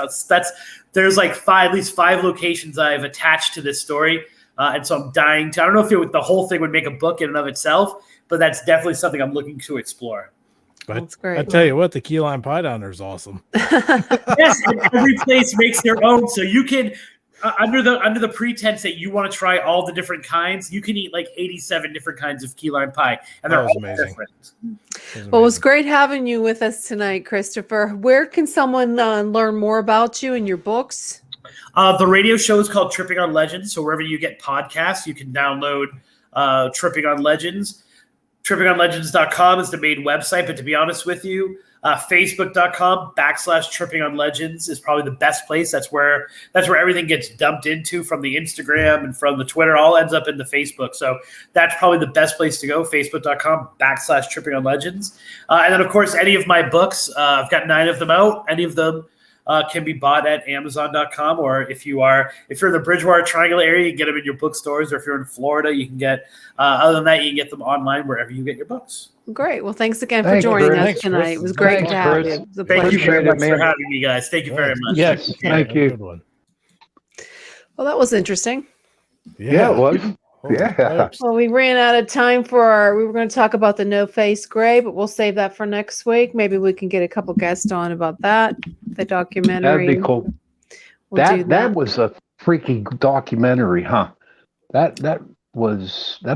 there's like at least five locations I've attached to this story, and so I'm dying to. I don't know if the whole thing would make a book in and of itself, but that's definitely something I'm looking to explore.
That's great.
I tell you what, the key lime pie down there is awesome.
Yes, and every place makes their own, so you can under the pretense that you want to try all the different kinds, you can eat like 87 different kinds of key lime pie, and they're all
amazing.
different.
Well, it was great having you with us tonight, Christopher. Where can someone learn more about you and your books?
The radio show is called Tripping on Legends, so wherever you get podcasts, you can download Tripping on Legends. TrippingOnLegends.com is the main website, but to be honest with you, Facebook.com/Tripping on Legends is probably the best place. That's where everything gets dumped into from the Instagram and from the Twitter, all ends up in the Facebook. So that's probably the best place to go, Facebook.com/Tripping on Legends. And then, of course, any of my books, I've got 9 of them out. Any of them can be bought at Amazon.com, or if you're in the Bridgewater Triangle area, you can get them in your bookstores, or if you're in Florida, you can get, other than that, you can get them online wherever you get your books.
Great. Well, thanks again for joining us tonight. It was great to have you. It was a
Thank you
pleasure.
very much for having me, guys. Thank you very much.
Yes, thank you.
Well, that was interesting.
Yeah, it was. Yeah.
Well, we ran out of time we were going to talk about the No Face Gray, but we'll save that for next week. Maybe we can get a couple guests on about that, the documentary.
That'd be cool.
We'll
That was a freaky documentary, huh? That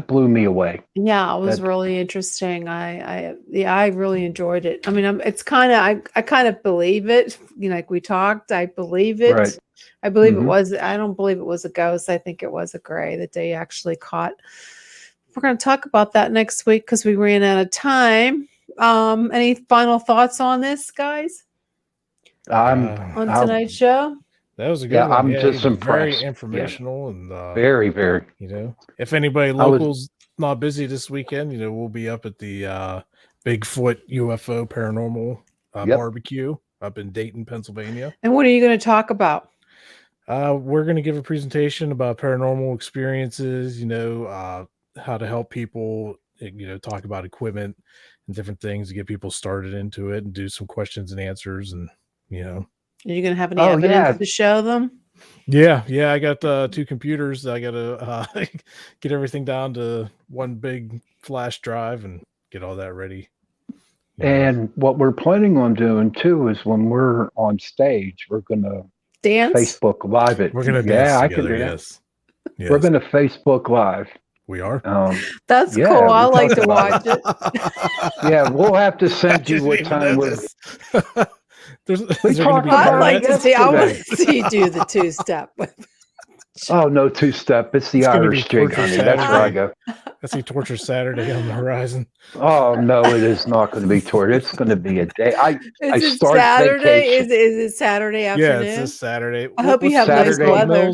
blew me away.
Yeah, it was really interesting. I really enjoyed it. I mean, it's kind of I kind of believe it. You know, like we talked, I believe it.
Right.
I believe it was. I don't believe it was a ghost. I think it was a gray that they actually caught. We're going to talk about that next week because we ran out of time. Any final thoughts on this, guys? On tonight's show?
That was a good one.
I'm just impressed.
Very informational and
very, very.
You know, if anybody local's not busy this weekend, you know, we'll be up at the Bigfoot UFO Paranormal barbecue up in Dayton, Pennsylvania.
And what are you going to talk about?
We're going to give a presentation about paranormal experiences, you know, how to help people, you know, talk about equipment and different things to get people started into it and do some questions and answers. And, you know,
are you going to have any evidence to show them?
Yeah. I got 2 computers. I got to get everything down to one big flash drive and get all that ready.
And what we're planning on doing too is when we're on stage, we're going to
dance,
Facebook Live it.
We're going to dance together,
I can do
yes.
Yes. We're going to Facebook Live.
We are.
That's cool. I like to watch it.
Yeah, we'll have to send you what time we're.
I'd like to see. I want to see you do the 2-step.
Oh no, 2-step. It's the Irish jig, honey. That's where I go.
I see Torture Saturday on the horizon.
Oh no, it is not going to be torture. It's going to be a day. I start
Saturday.
Vacation.
Is it Saturday afternoon?
Yeah, it's this Saturday.
I hope you have nice weather.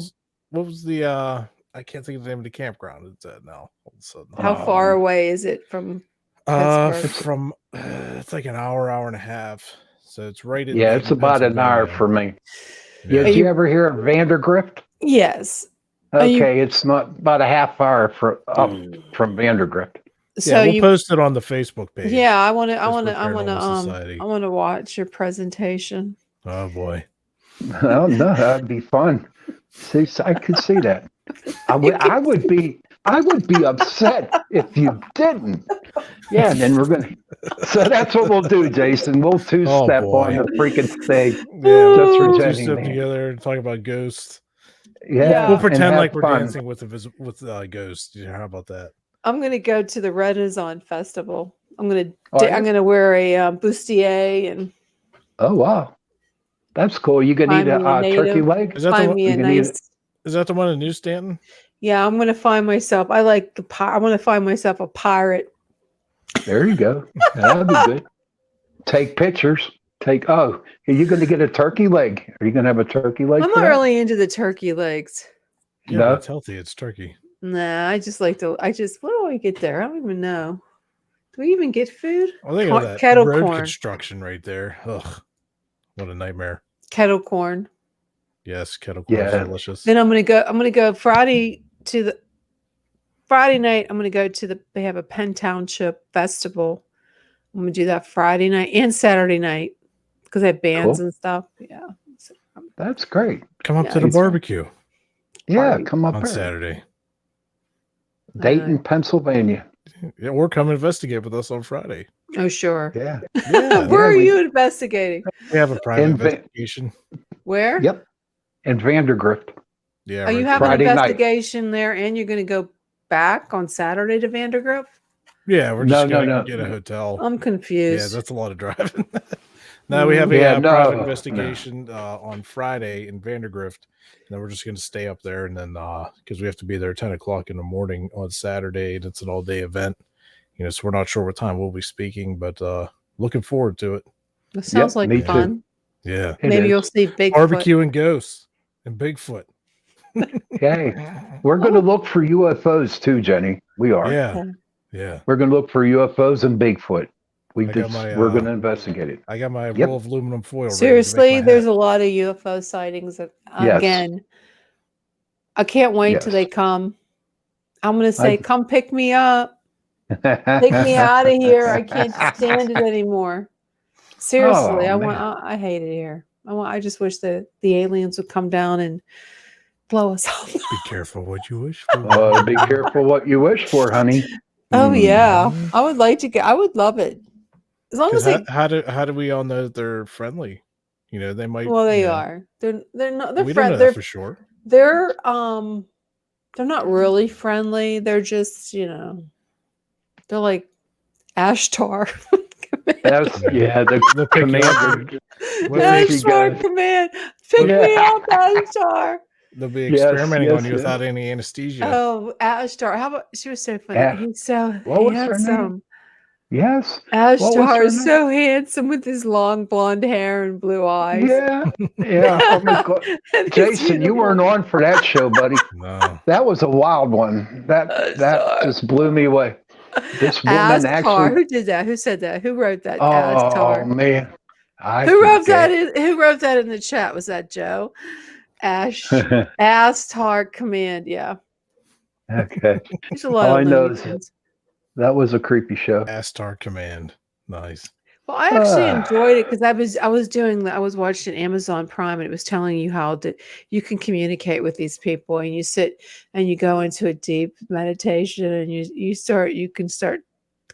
What was the? I can't think of the name of the campground it's at now. All of a sudden.
How far away is it from Pittsburgh?
It's like an hour and a half. So it's right in.
Yeah, it's about an hour for me. Yeah. Did you ever hear of Vandergrift?
Yes.
Okay, it's not about a half hour from Vandergrift.
So
we'll post it on the Facebook page.
Yeah, I want to watch your presentation.
Oh boy.
Oh no, that'd be fun. See, I could see that. I would be upset if you didn't. Yeah, and then we're gonna. So that's what we'll do, Jason. We'll 2-step on the freaking stage.
Yeah,
just for
2-step together and talk about ghosts.
Yeah,
we'll pretend like we're dancing with ghosts. Yeah, how about that?
I'm gonna go to the Renaissance Festival. I'm gonna wear a bustier and.
Oh wow, that's cool. You can eat a turkey leg.
Is that the one in New Stanton?
Yeah, I'm gonna find myself. I want to find myself a pirate.
There you go. That'd be good. Take pictures. Are you going to get a turkey leg? Are you going to have a turkey leg?
I'm not really into the turkey legs.
Yeah,
No?
it's healthy. It's turkey.
Nah, what do I get there? I don't even know. Do we even get food?
Well, they got that
kettle
road
corn.
construction right there. Ugh, what a nightmare.
Kettle corn.
Yes, kettle corn is delicious.
Then I'm gonna go Friday night. I'm gonna go to they have a Penn Township festival. I'm gonna do that Friday night and Saturday night because they have bands and stuff. Yeah. So,
that's great.
Come up to the barbecue.
Yeah, come up
on
there.
Saturday.
Dayton, Pennsylvania.
Yeah, or come investigate with us on Friday.
Oh, sure.
Yeah.
Where are you investigating?
We have a private investigation.
Where?
Yep. In Vandergrift.
Yeah. Are you having an investigation there and you're going to go back on Saturday to Vandergrift?
Yeah, we're just going to get a hotel.
I'm confused.
Yeah, that's a lot of driving. No, we have a private investigation on Friday in Vandergrift. And then we're just going to stay up there. And then because we have to be there at 10 o'clock in the morning on Saturday. And it's an all-day event. You know, so we're not sure what time we'll be speaking, but looking forward to it.
That sounds like fun.
Too. Yeah.
Maybe you'll see Bigfoot.
Barbecue and ghosts and Bigfoot.
Okay. We're going to look for UFOs too, Jenny. We are.
Yeah.
We're going to look for UFOs and Bigfoot. We're going to investigate it.
I got my roll of aluminum foil.
Seriously, there's a lot of UFO sightings. Again, I can't wait till they come. I'm going to say, come pick me up. Take me out of here. I can't stand it anymore. Seriously, I hate it here. I just wish that the aliens would come down and blow us up.
Be careful what you wish for.
Be careful what you wish for, honey.
Oh yeah, I would like to get. I would love it. As long as
how do we all know that they're friendly? You know, they might.
Well, they are. They're not. They're
we
friendly.
Don't know that for sure.
They're not really friendly. They're just they're like Ashtar.
The commander.
Ashtar command. Pick me up, Ashtar.
They'll be experimenting on you without any anesthesia.
Oh, Ashtar. How about she was so funny. He's so handsome.
Yes.
Ashtar is so handsome with his long blonde hair and blue eyes.
Yeah. Oh my God. Jason, you weren't on for that show, buddy.
No.
That was a wild one. That just blew me away. This woman actually.
Who did that? Who said that? Who wrote that?
Oh man.
Who wrote that in the chat? Was that Joe? Ashtar command. Yeah.
Okay.
There's a lot
All
of
I know is that was a creepy show.
Ashtar command. Nice.
Well, I actually enjoyed it because I was watching Amazon Prime and it was telling you how you can communicate with these people and you sit and you go into a deep meditation and you can start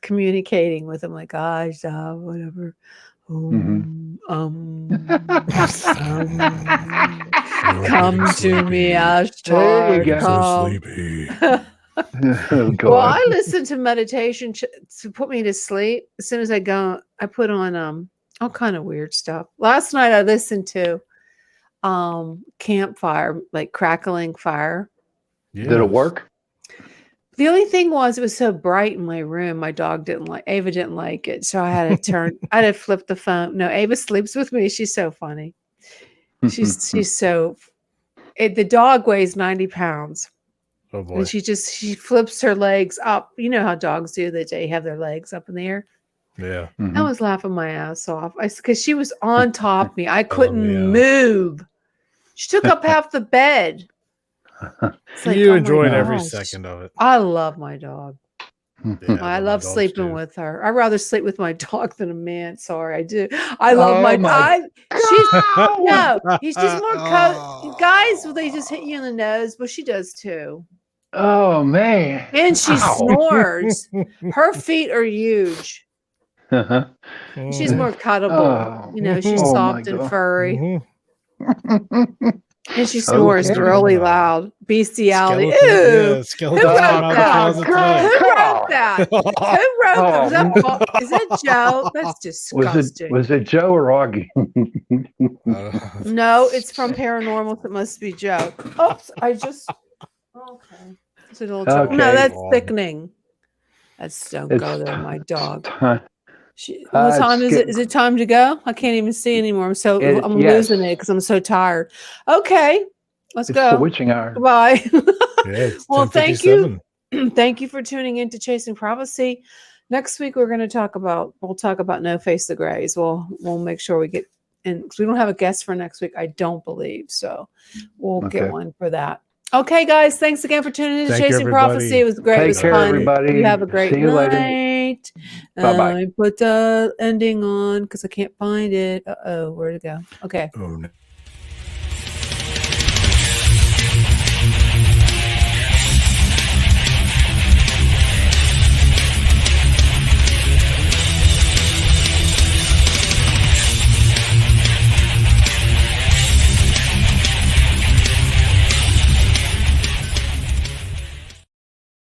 communicating with them like whatever. Come to me, Ashtar.
So
sleepy.
Well, I listen to meditation to put me to sleep. As soon as I go, I put on all kind of weird stuff. Last night I listened to campfire, like crackling fire.
Yeah. Did it work?
The only thing was it was so bright in my room. My dog Ava didn't like it. So I had to flip the phone. No, Ava sleeps with me. She's so funny. She's so, the dog weighs 90 pounds.
Oh boy.
And she flips her legs up. You know how dogs do, they have their legs up in the air.
Yeah.
I was laughing my ass off because she was on top of me. I couldn't move. She took up half the bed.
You enjoyed every second of it.
I love my dog.
Yeah,
I love sleeping with her. I'd rather sleep with my dog than a man. Sorry, I do. I love my dog. He's just more guys. They just hit you in the nose, but she does too.
Oh man!
And she snores. Her feet are huge. She's more cuddable. She's soft and furry. And she snores really loud. Bestiality. Ew. Who wrote that? Who wrote that? Is that Joe? That's disgusting.
Was it Joe or Augie?
No, it's from Paranormal. So it must be Joe. Oops, okay. It's a little Joe. No, that's sickening. Don't go there, my dog. What time is it?
getting-
Is it time to go? I can't even see anymore. I'm
yes.
losing it because I'm so tired. Okay, let's
It's
go.
the witching hour.
Goodbye.
Yeah, it's
Well, thank you.
10:57.
Thank you for tuning in to Chasing Prophecy. Next week we'll talk about No Face the Grays. We'll make sure we get in because we don't have a guest for next week, I don't believe. So we'll get one for that. Okay, guys, thanks again for tuning in to Chasing Prophecy. It was great. It was fun.
Everybody.
You have a great
See you
night.
later. Bye-bye.
Put the ending on because I can't find it. Where'd it go? Okay.
Oh, no.